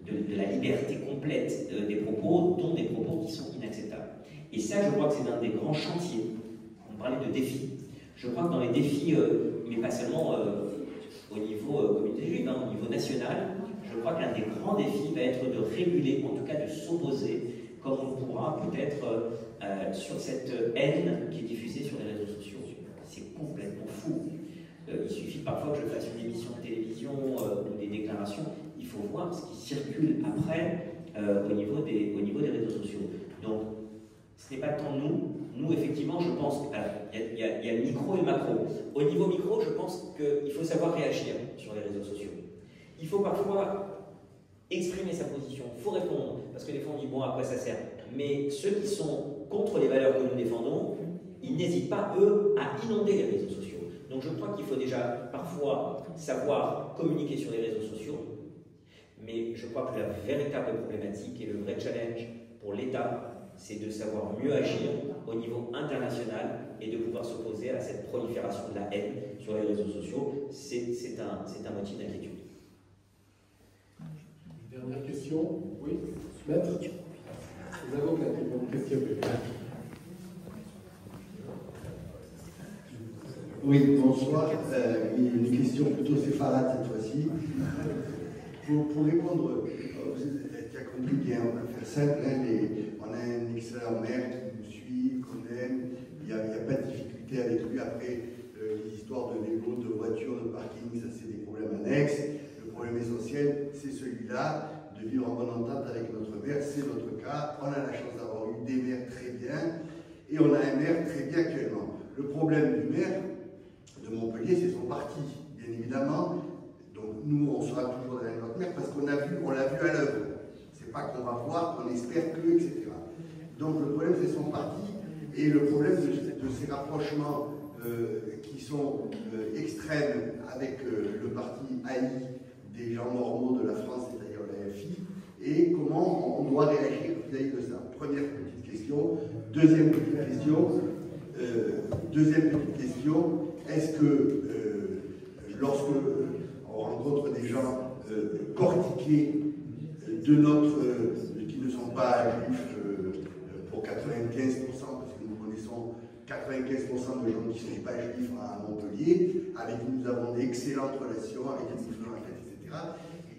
de la liberté complète des propos, dont des propos qui sont inacceptables. Et ça, je crois que c'est un des grands chantiers. On parlait de défis. Je crois que dans les défis, mais pas seulement au niveau communauté juive, au niveau national, je crois que l'un des grands défis va être de réguler, en tout cas de s'opposer, comme on pourra peut-être sur cette haine qui est diffusée sur les réseaux sociaux. C'est complètement fou. Il suffit parfois que je fasse une émission de télévision ou des déclarations, il faut voir ce qui circule après au niveau des réseaux sociaux. Donc, ce n'est pas tant nous, effectivement, je pense qu'il y a le micro et le macro. Au niveau micro, je pense qu'il faut savoir réagir sur les réseaux sociaux. Il faut parfois exprimer sa position, il faut répondre, parce que des fois on dit bon, à quoi ça sert. Mais ceux qui sont contre les valeurs que nous défendons, ils n'hésitent pas, eux, à inonder les réseaux sociaux. Donc je crois qu'il faut déjà parfois savoir communiquer sur les réseaux sociaux, mais je crois que la véritable problématique et le vrai challenge pour l'État, c'est de savoir mieux agir au niveau international et de pouvoir s'opposer à cette prolifération de la haine sur les réseaux sociaux. C'est un motif d'inquiétude. Dernière question? Oui, Maître? Nous avons une question. Oui, bonsoir. Une question plutôt séfarade cette fois-ci. Pour répondre, tu as compris bien, on va faire simple. On a un excellent maire qui nous suit, qu'on aime, il n'y a pas de difficulté avec lui. Après, les histoires de vélo, de voitures, de parking, ça c'est des problèmes annexes. Le problème essentiel, c'est celui-là, de vivre en bonne entente avec notre maire. C'est notre cas. On a la chance d'avoir eu des maires très bien et on a un maire très bien actuellement. Le problème du maire de Montpellier, c'est son parti, bien évidemment. Donc nous, on sera toujours derrière notre maire parce qu'on l'a vu à l'œuvre. C'est pas qu'on va voir, qu'on espère que, etc. Donc le problème, c'est son parti. Et le problème de ces rapprochements qui sont extrêmes avec le parti haï des gens normaux de la France, c'est-à-dire la FI, et comment on doit réagir vis-à-vis de ça. Première petite question. Deuxième petite question, est-ce que lorsque on rencontre des gens cortiqués de qui ne sont pas juifs pour 95%, parce que nous connaissons 95% de gens qui ne sont pas juifs à Montpellier, avec qui nous avons d'excellentes relations, avec qui nous faisons la fête, etc.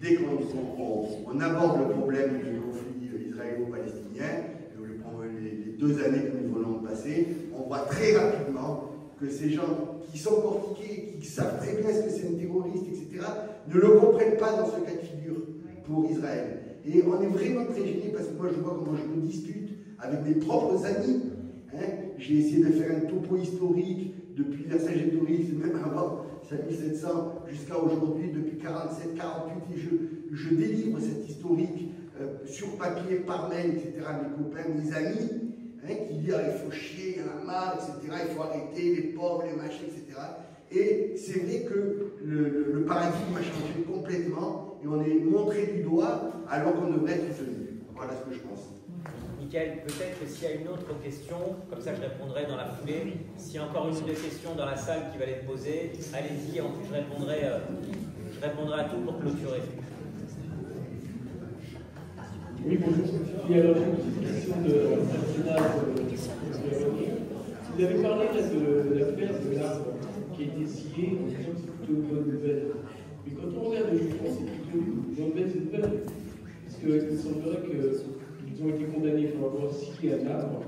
Dès qu'on aborde le problème du conflit israélo-palestinien, les 2 années que nous venons de passer, on voit très rapidement que ces gens qui sont cortiqués, qui savent très bien ce que c'est un terroriste, etc., ne le comprennent pas dans ce cas de figure pour Israël. Et on est vraiment très gêné parce que moi je vois comment je me dispute avec mes propres amis. Hein. J'ai essayé de faire un topo historique depuis Vercingétorix, même avant 5700 jusqu'à aujourd'hui, depuis 47, 48, et je délivre cette historique sur papier, par mail, etc., à mes copains, mes amis, hein, qui disent il faut chier, il y en a marre, etc., il faut arrêter les pauvres, les machins, etc. Et c'est vrai que le paradigme a changé complètement et on est montré du doigt alors qu'on devrait être soutenu. Voilà ce que je pense. Michael, peut-être que s'il y a une autre question, comme ça je répondrai dans la foulée. S'il y a encore une ou deux questions dans la salle qui va les poser, allez-y, en plus je répondrai à tout pour clôturer. Oui, bonjour. Il y a alors une question de vous avez parlé là, de l'affaire de l'arbre qui a été scié en disant que c'est plutôt une bonne nouvelle. Mais quand on regarde le jugement, c'est plutôt une mauvaise nouvelle. Parce qu'il semblerait qu'ils ont été condamnés pour avoir scié un arbre,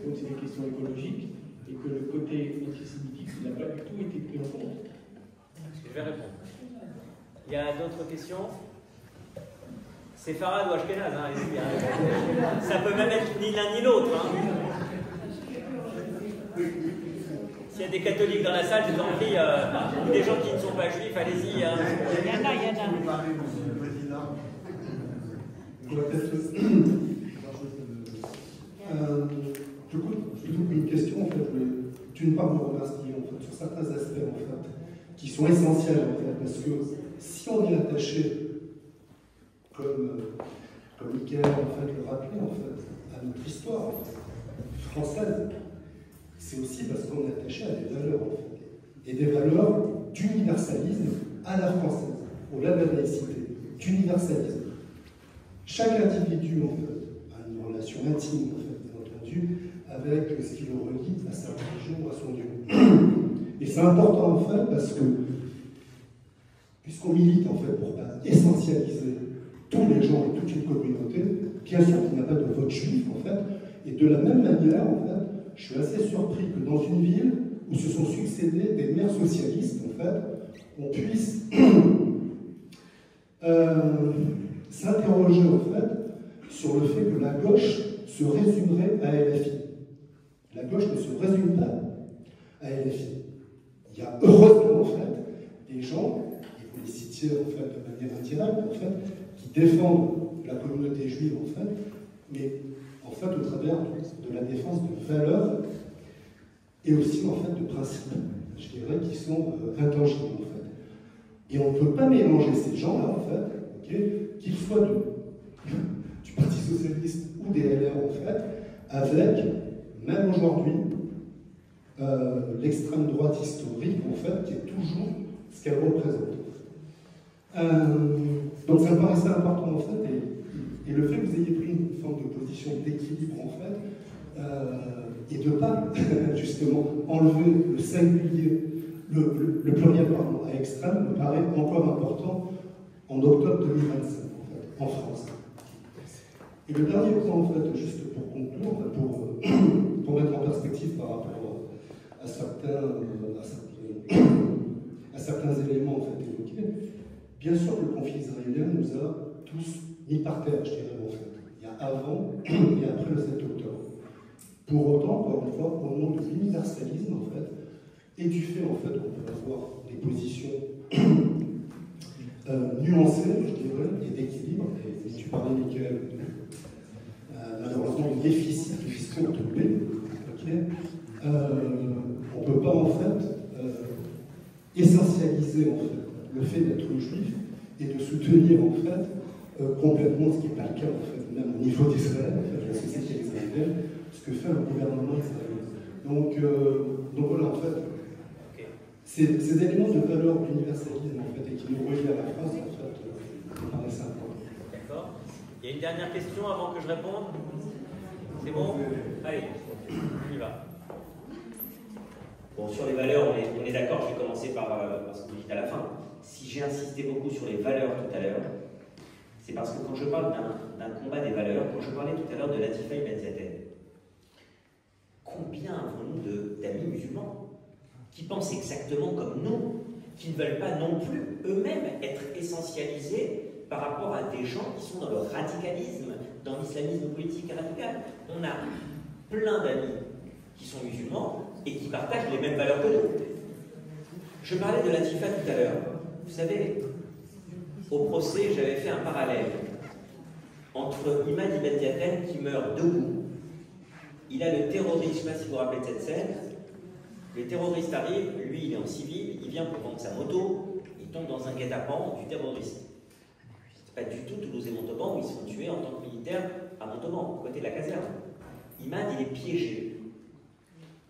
donc c'est des questions écologiques, et que le côté antisémitique n'a pas du tout été pris en compte. Je vais répondre. Il y a d'autres questions? C'est Farad ou Ashkenaz, hein, ça peut même être ni l'un ni l'autre. Hein. S'il y a des catholiques dans la salle, je vous en prie, ou des gens qui ne sont pas juifs, allez-y. Hein. Il y en a. Du coup, une question, en fait, d'une part, vous remercier en fait, sur certains aspects, en fait, qui sont essentiels, en fait, parce que si on est attaché, comme Michael en fait, le rappelait, en fait, à notre histoire en fait, française, c'est aussi parce qu'on est attaché à des valeurs, en fait, et des valeurs d'universalisme à la française, au-delà de la laïcité, d'universalisme. Chaque individu, en fait, a une relation intime, en fait, bien entendu, avec ce qui le relie à sa religion, à son Dieu. Et c'est important, en fait, parce que, puisqu'on milite, en fait, pour pas essentialiser tous les gens et toute une communauté, bien sûr qu'il n'y a pas de vote juif, en fait, et de la même manière, en fait, je suis assez surpris que dans une ville où se sont succédés des maires socialistes, en fait, on puisse s'interroger, en fait, sur le fait que la gauche se résumerait à LFI. La gauche ne se résume pas à LFI. Il y a heureusement, en fait, des gens, et vous les citiez, en fait, de manière indirecte, en fait, qui défendent la communauté juive, en fait, mais en fait, au travers de la défense de valeurs et aussi, en fait, de principes, je dirais, qui sont intangibles, en fait. Et on ne peut pas mélanger ces gens-là, en fait, okay, qu'ils soient du Parti Socialiste ou des LR, en fait, avec, même aujourd'hui, l'extrême droite historique, en fait, qui est toujours ce qu'elle représente. Donc ça me paraissait important, en fait, et le fait que vous ayez pris une forme de position d'équilibre, en fait, et de ne pas, justement, enlever le singulier, le pluriel, pardon, à extrême, me paraît encore important en octobre 2025, en fait, en France. Et le dernier point, en fait, juste pour conclure, en fait, pour mettre en perspective par rapport à certains éléments, en fait, évoqués, bien sûr que le conflit israélien nous a tous mis par terre, je dirais, en fait. Il y a avant et après le 7 octobre. Pour autant, encore une fois, au nom de l'universalisme, en fait, et du fait, en fait, qu'on peut avoir des positions nuancées, je dirais, et d'équilibre, et tu parlais, Michael, malheureusement, le déficit du discours de paix, on ne peut pas en fait essentialiser en fait, le fait d'être juif et de soutenir en fait complètement, ce qui n'est pas le cas en fait, même au niveau d'Israël, en fait, la société israélienne, ce que fait le gouvernement israélien. Donc voilà, en fait, ces éléments de valeur d'universalisme en fait, et qui nous relient à la France, en fait, me paraissent importants. D'accord. Il y a une dernière question avant que je réponde. C'est bon? Allez, on y va. Bon, sur les valeurs, on est d'accord, je vais commencer par ce que vous dites à la fin. Si j'ai insisté beaucoup sur les valeurs tout à l'heure, c'est parce que quand je parle d'un combat des valeurs, quand je parlais tout à l'heure de Latifa Ibn Ziaten, combien avons-nous d'amis musulmans qui pensent exactement comme nous, qui ne veulent pas non plus eux-mêmes être essentialisés par rapport à des gens qui sont dans le radicalisme, dans l'islamisme politique radical. On a plein d'amis qui sont musulmans et qui partagent les mêmes valeurs que nous. Je parlais de Latifa tout à l'heure. Vous savez, au procès, j'avais fait un parallèle entre Imad Ibn Ziaten qui meurt debout. Il a le terroriste, je ne sais pas si vous vous rappelez de cette scène. Le terroriste arrive, lui il est en civil, il vient pour vendre sa moto, il tombe dans un guet-apens du terroriste. C'est pas du tout Toulouse et Montauban où ils se font tuer en tant que militaire à Montauban, à côté de la caserne. Imad, il est piégé.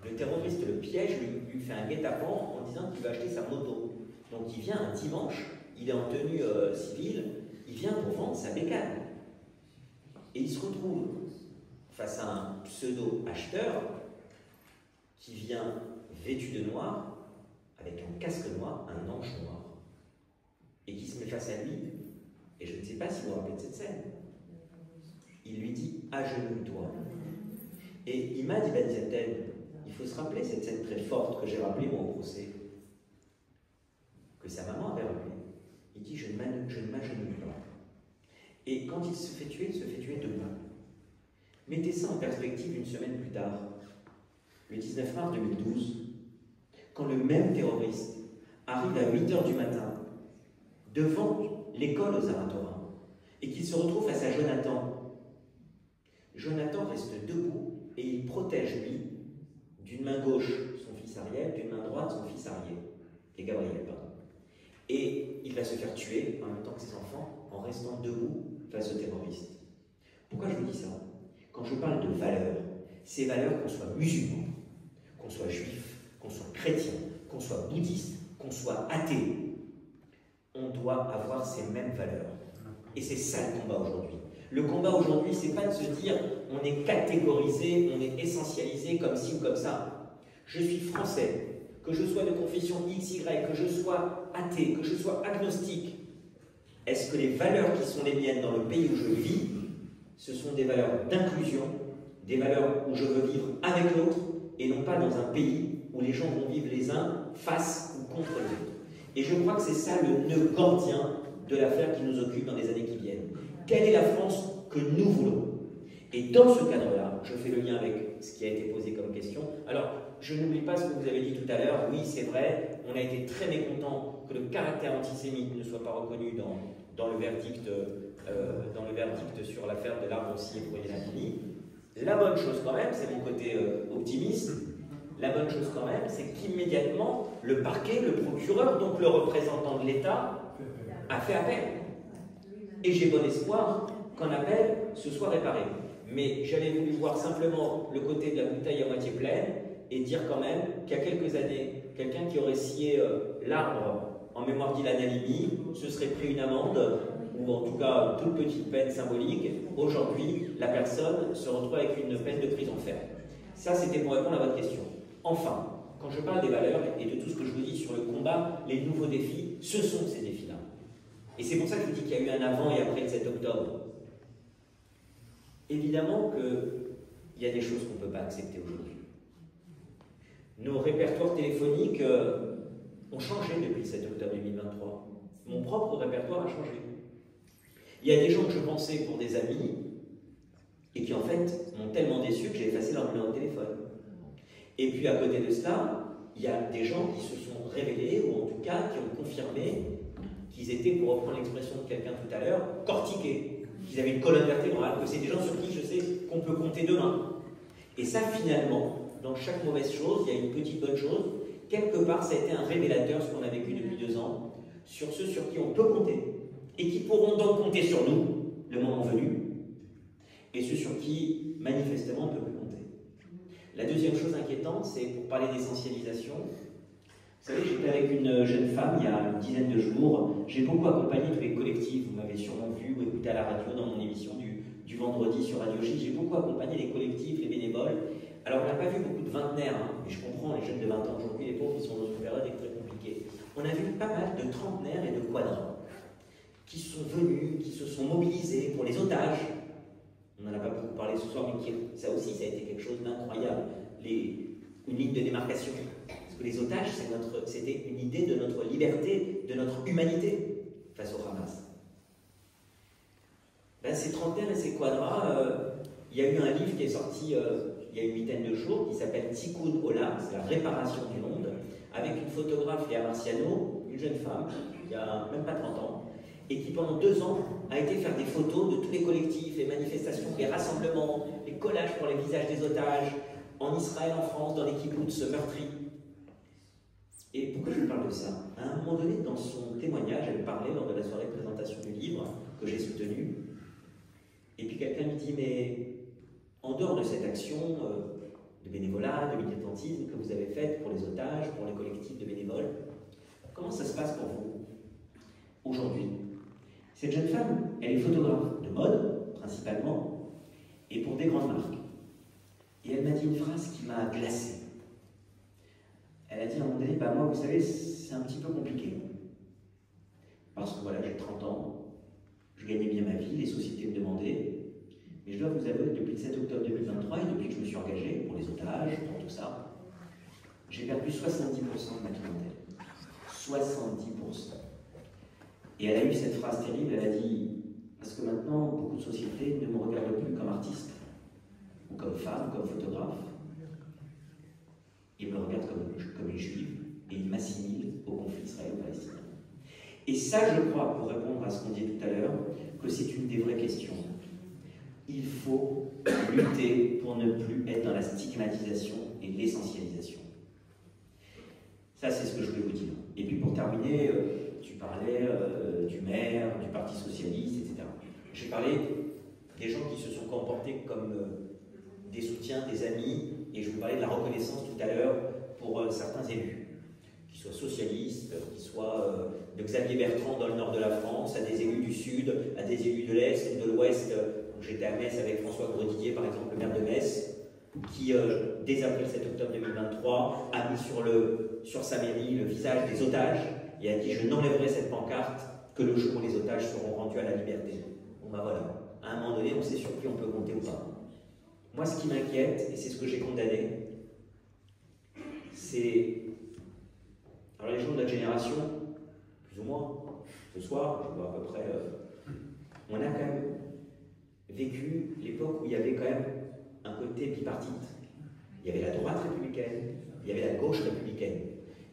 Le terroriste le piège, lui fait un guet-apens en disant qu'il va acheter sa moto. Donc il vient un dimanche, il est en tenue civile, il vient pour vendre sa bécane. Et il se retrouve face à un pseudo-acheteur qui vient vêtu de noir, avec un casque noir, un ange noir, et qui se met face à lui, et je ne sais pas si vous vous rappelez de cette scène. Il lui dit « agenouille-toi ». Et Imad Ibn Ziaten, il faut se rappeler cette scène très forte que j'ai rappelée moi au procès, que sa maman avait rappelée. Il dit « je ne m'agenouille pas ». Et quand il se fait tuer debout. Mettez ça en perspective une semaine plus tard, le 19 mars 2012, quand le même terroriste arrive à 8 h du matin devant l'école aux Aratorins et qu'il se retrouve face à Jonathan. Jonathan reste debout et il protège lui d'une main gauche son fils Ariel, d'une main droite son fils Ariel, et Gabriel, pardon. Et il va se faire tuer en même temps que ses enfants en restant debout face aux terroristes. Pourquoi je vous dis ça? Quand je parle de valeurs, ces valeurs, qu'on soit musulman, qu'on soit juif, qu'on soit chrétien, qu'on soit bouddhiste, qu'on soit athée, on doit avoir ces mêmes valeurs. Et c'est ça le combat aujourd'hui. Le combat aujourd'hui, c'est pas de se dire on est catégorisé, on est essentialisé comme ci ou comme ça. Je suis français, que je sois de confession XY, que je sois athée, que je sois agnostique. Est-ce que les valeurs qui sont les miennes dans le pays où je vis, ce sont des valeurs d'inclusion, des valeurs où je veux vivre avec l'autre, et non pas dans un pays où les gens vont vivre les uns face ou contre les autres. Et je crois que c'est ça le nœud gordien de l'affaire qui nous occupe dans les années qui viennent. Quelle est la France que nous voulons? Et dans ce cadre-là, je fais le lien avec ce qui a été posé comme question. Alors, je n'oublie pas ce que vous avez dit tout à l'heure. Oui, c'est vrai, on a été très mécontents que le caractère antisémite ne soit pas reconnu dans le verdict sur l'affaire de l'Arboncier et Bourrier-Lamini. La bonne chose quand même, c'est mon côté optimiste, la bonne chose quand même, c'est qu'immédiatement, le parquet, le procureur, donc le représentant de l'État, a fait appel. Et j'ai bon espoir qu'en appel, ce soit réparé. Mais j'avais voulu voir simplement le côté de la bouteille à moitié pleine et dire quand même qu'il y a quelques années, quelqu'un qui aurait scié l'arbre en mémoire d'Ilan Halimi se serait pris une amende, ou en tout cas une toute petite peine symbolique. Aujourd'hui, la personne se retrouve avec une peine de prison ferme. Ça, c'était pour répondre à votre question. Enfin, quand je parle des valeurs et de tout ce que je vous dis sur le combat, les nouveaux défis, ce sont ces défis-là. Et c'est pour ça que je vous dis qu'il y a eu un avant et après le 7 octobre. Évidemment qu'il y a des choses qu'on ne peut pas accepter aujourd'hui. Nos répertoires téléphoniques ont changé depuis le 7 octobre 2023. Mon propre répertoire a changé. Il y a des gens que je pensais pour des amis et qui en fait m'ont tellement déçu que j'ai effacé leur numéro de téléphone. Et puis à côté de cela, il y a des gens qui se sont révélés, ou en tout cas qui ont confirmé qu'ils étaient, pour reprendre l'expression de quelqu'un tout à l'heure, cortiqués, qu'ils avaient une colonne vertébrale, que c'est des gens sur qui je sais qu'on peut compter demain. Et ça finalement, dans chaque mauvaise chose, il y a une petite bonne chose. Quelque part, ça a été un révélateur, ce qu'on a vécu depuis 2 ans, sur ceux sur qui on peut compter, et qui pourront donc compter sur nous, le moment venu, et ceux sur qui, manifestement, on ne peut plus compter. La deuxième chose inquiétante, c'est pour parler d'essentialisation. Vous savez, j'étais avec une jeune femme il y a une dizaine de jours. J'ai beaucoup accompagné tous les collectifs. Vous m'avez sûrement vu ou écouté à la radio dans mon émission du vendredi sur Radio J. J'ai beaucoup accompagné les collectifs, les bénévoles. Alors, on n'a pas vu beaucoup de vingtenaires, hein, mais je comprends les jeunes de 20 ans aujourd'hui, les pauvres, qui sont dans une période très compliquée. On a vu pas mal de trentenaires et de quadrans qui sont venus, qui se sont mobilisés pour les otages. On n'en a pas beaucoup parlé ce soir, mais ça aussi, ça a été quelque chose d'incroyable. Une ligne de démarcation. Parce que les otages, c'était une idée de notre liberté, de notre humanité face au Hamas. Ben, ces trentenaires et ces quadras, il y a eu un livre qui est sorti il y a une 8aine de jours qui s'appelle Tikkun Olam, c'est la réparation du monde, avec une photographe, Léa Marciano, une jeune femme, il n'y a même pas 30 ans, et qui pendant 2 ans a été faire des photos de tous les collectifs, les manifestations, les rassemblements, les collages pour les visages des otages, en Israël, en France, dans les kibboutz meurtris. Et pourquoi je parle de ça? À un moment donné, dans son témoignage, elle parlait lors de la soirée de présentation du livre que j'ai soutenu, et puis quelqu'un lui dit, mais en dehors de cette action de bénévolat, de militantisme que vous avez faite pour les otages, pour les collectifs de bénévoles, comment ça se passe pour vous aujourd'hui? Cette jeune femme, elle est photographe de mode, principalement, et pour des grandes marques. Et elle m'a dit une phrase qui m'a glacé. Elle a dit à un moment donné, bah moi, vous savez, c'est un petit peu compliqué. Parce que voilà, j'ai 30 ans, je gagnais bien ma vie, les sociétés me demandaient. Mais je dois vous avouer que depuis le 7 octobre 2023, et depuis que je me suis engagé pour les otages, pour tout ça, j'ai perdu 70% de ma clientèle. 70%. Et elle a eu cette phrase terrible, elle a dit, parce que maintenant, beaucoup de sociétés ne me regardent plus comme artiste, ou comme femme, ou comme photographe. Ils me regardent comme une juive, et ils m'assimilent au conflit israélo-palestinien. Et ça, je crois, pour répondre à ce qu'on dit tout à l'heure, que c'est une des vraies questions. Il faut lutter pour ne plus être dans la stigmatisation et l'essentialisation. Ça, c'est ce que je voulais vous dire. Et puis pour terminer, tu parlais du maire, du Parti Socialiste, etc. J'ai parlé des gens qui se sont comportés comme des soutiens, des amis, et je vous parlais de la reconnaissance tout à l'heure pour certains élus, qu'ils soient socialistes, qu'ils soient de Xavier Bertrand dans le nord de la France, à des élus du sud, à des élus de l'est ou de l'ouest. J'étais à Metz avec François Grosdidier, par exemple, le maire de Metz, qui, dès après le 7 octobre 2023, a mis sur sa mairie le visage des otages et a dit « Je n'enlèverai cette pancarte que le jour où les otages seront rendus à la liberté. » Bon ben voilà, à un moment donné, on sait sur qui on peut compter ou pas. Moi, ce qui m'inquiète, et c'est ce que j'ai condamné, c'est... Alors les gens de notre génération, plus ou moins, ce soir, je vois à peu près... on a quand même vécu l'époque où il y avait quand même un côté bipartite. Il y avait la droite républicaine, il y avait la gauche républicaine.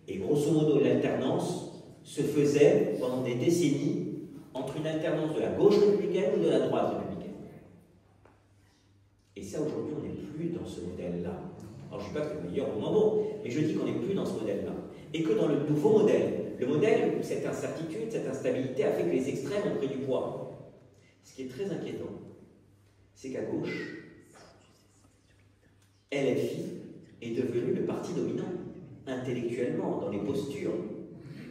Et grosso modo, l'alternance se faisait pendant des décennies entre une alternance de la gauche républicaine ou de la droite républicaine. Et ça, aujourd'hui, on n'est plus dans ce modèle-là. Alors, je ne dis pas que c'est le meilleur ou moins bon, mais je dis qu'on n'est plus dans ce modèle-là. Et que dans le nouveau modèle, le modèle où cette incertitude, cette instabilité a fait que les extrêmes ont pris du poids. Ce qui est très inquiétant, c'est qu'à gauche, LFI est devenu le parti dominant, intellectuellement, dans les postures.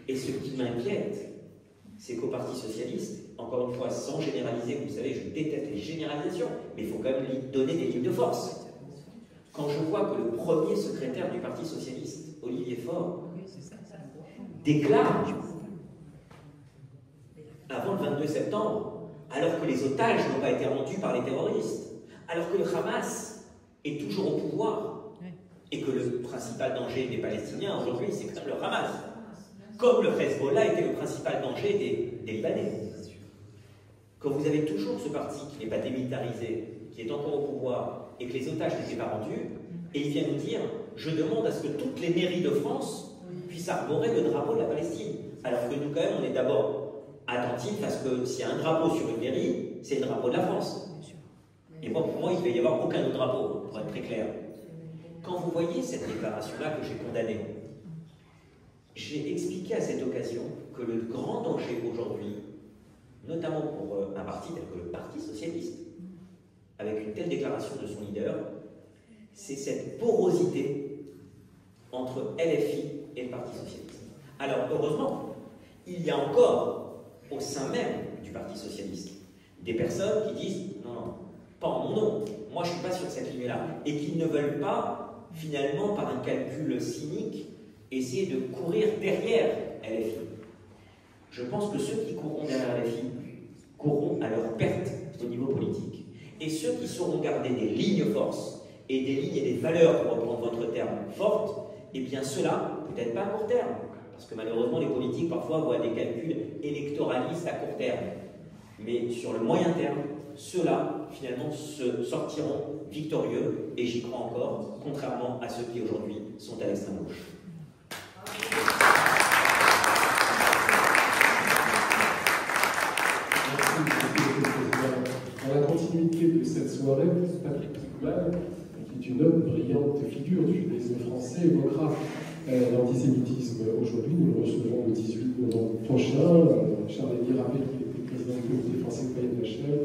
Et ce qui m'inquiète, c'est qu'au Parti Socialiste, encore une fois, sans généraliser, vous savez, je déteste les généralisations, mais il faut quand même lui donner des lignes de force. Quand je vois que le premier secrétaire du Parti Socialiste, Olivier Faure, déclare, avant le 22 septembre, alors que les otages n'ont pas été rendus par les terroristes, alors que le Hamas est toujours au pouvoir, et que le principal danger des Palestiniens aujourd'hui, c'est le Hamas, comme le Hezbollah était le principal danger des Libanais. Quand vous avez toujours ce parti qui n'est pas démilitarisé, qui est encore au pouvoir, et que les otages n'étaient pas rendus, et il vient nous dire, je demande à ce que toutes les mairies de France puissent arborer le drapeau de la Palestine. Alors que nous, quand même, on est d'abord attentifs à ce que s'il y a un drapeau sur une mairie, c'est le drapeau de la France. Et moi, pour moi, il ne devait y avoir aucun autre drapeau, pour être très clair. Quand vous voyez cette déclaration-là que j'ai condamnée, j'ai expliqué à cette occasion que le grand danger aujourd'hui, notamment pour un parti tel que le Parti Socialiste, avec une telle déclaration de son leader, c'est cette porosité entre LFI et le Parti Socialiste. Alors, heureusement, il y a encore, au sein même du Parti Socialiste, des personnes qui disent « Non, non, pas en mon nom, moi je ne suis pas sur cette ligne-là », et qui ne veulent pas, finalement, par un calcul cynique, essayer de courir derrière LFI. Je pense que ceux qui courront derrière LFI courront à leur perte au niveau politique. Et ceux qui sauront garder des lignes forces et des lignes et des valeurs, pour reprendre votre terme, fortes, eh bien ceux-là, peut-être pas à court terme, parce que malheureusement les politiques parfois voient des calculs électoralistes à court terme. Mais sur le moyen terme, ceux-là, finalement, se sortiront victorieux, et j'y crois encore, contrairement à ceux qui aujourd'hui sont à l'extrême gauche. Dans la continuité de cette soirée, Patrick Pigman, qui est une autre brillante figure du judaïsme français, évoquera l'antisémitisme aujourd'hui. Nous le recevrons le 18 novembre prochain. Charles Eddy rappelle qu'il était président du comité français Payen de Chèvre,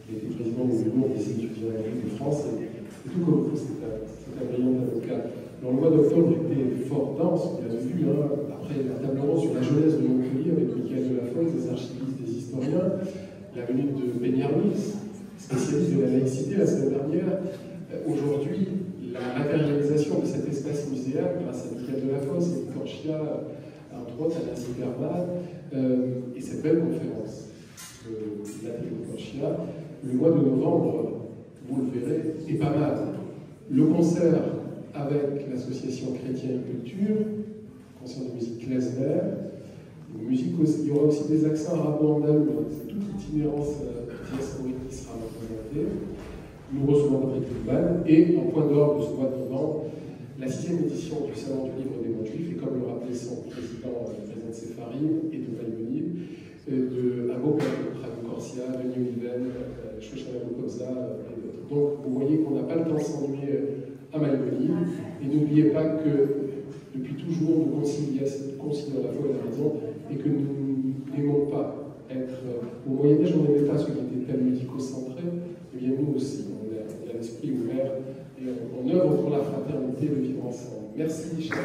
il était président du Mouvement des étudiants de France, et tout comme vous, c'est un brillant avocat. Alors, le mois d'octobre était fort dense, vous l'avez vu, après la table ronde sur la jeunesse de Montpellier avec Michael Delafosse, des archivistes, des historiens, la venue de Benyamis, spécialiste de la laïcité la semaine dernière. Aujourd'hui, la matérialisation de cet espace muséal grâce à Michael Delafosse et Corchia, entre autres à Nancy Berman, et cette belle conférence de Nathalie Corchia, le mois de novembre, vous le verrez, est pas mal. Le concert avec l'association Chrétien et Culture, concert de musique klezmer, musique aussi, il y aura aussi des accents arabo-andalous, c'est toute l'itinérance diasporique qui sera représentée. Nous recevons Patrick Pigman et en point d'ordre de ce mois de novembre, la 6e édition du Salon du Livre des Mondes Juifs, et comme le rappelait son président, le président de Sepharim et de Maïmonide, de Amo Rabbi Corsia, de New Even, Shoshana Bokobza et d'autres. Donc vous voyez qu'on n'a pas le temps de s'ennuyer à Maïmonide, et n'oubliez pas que depuis toujours nous concilions la foi et la raison, et que nous n'aimons pas être. Au Moyen-Âge, on n'aimait pas ceux qui étaient tels médico-centrés, et bien nous aussi, on a l'esprit ouvert, et on œuvre pour la fraternité et le vivre ensemble. Merci, chers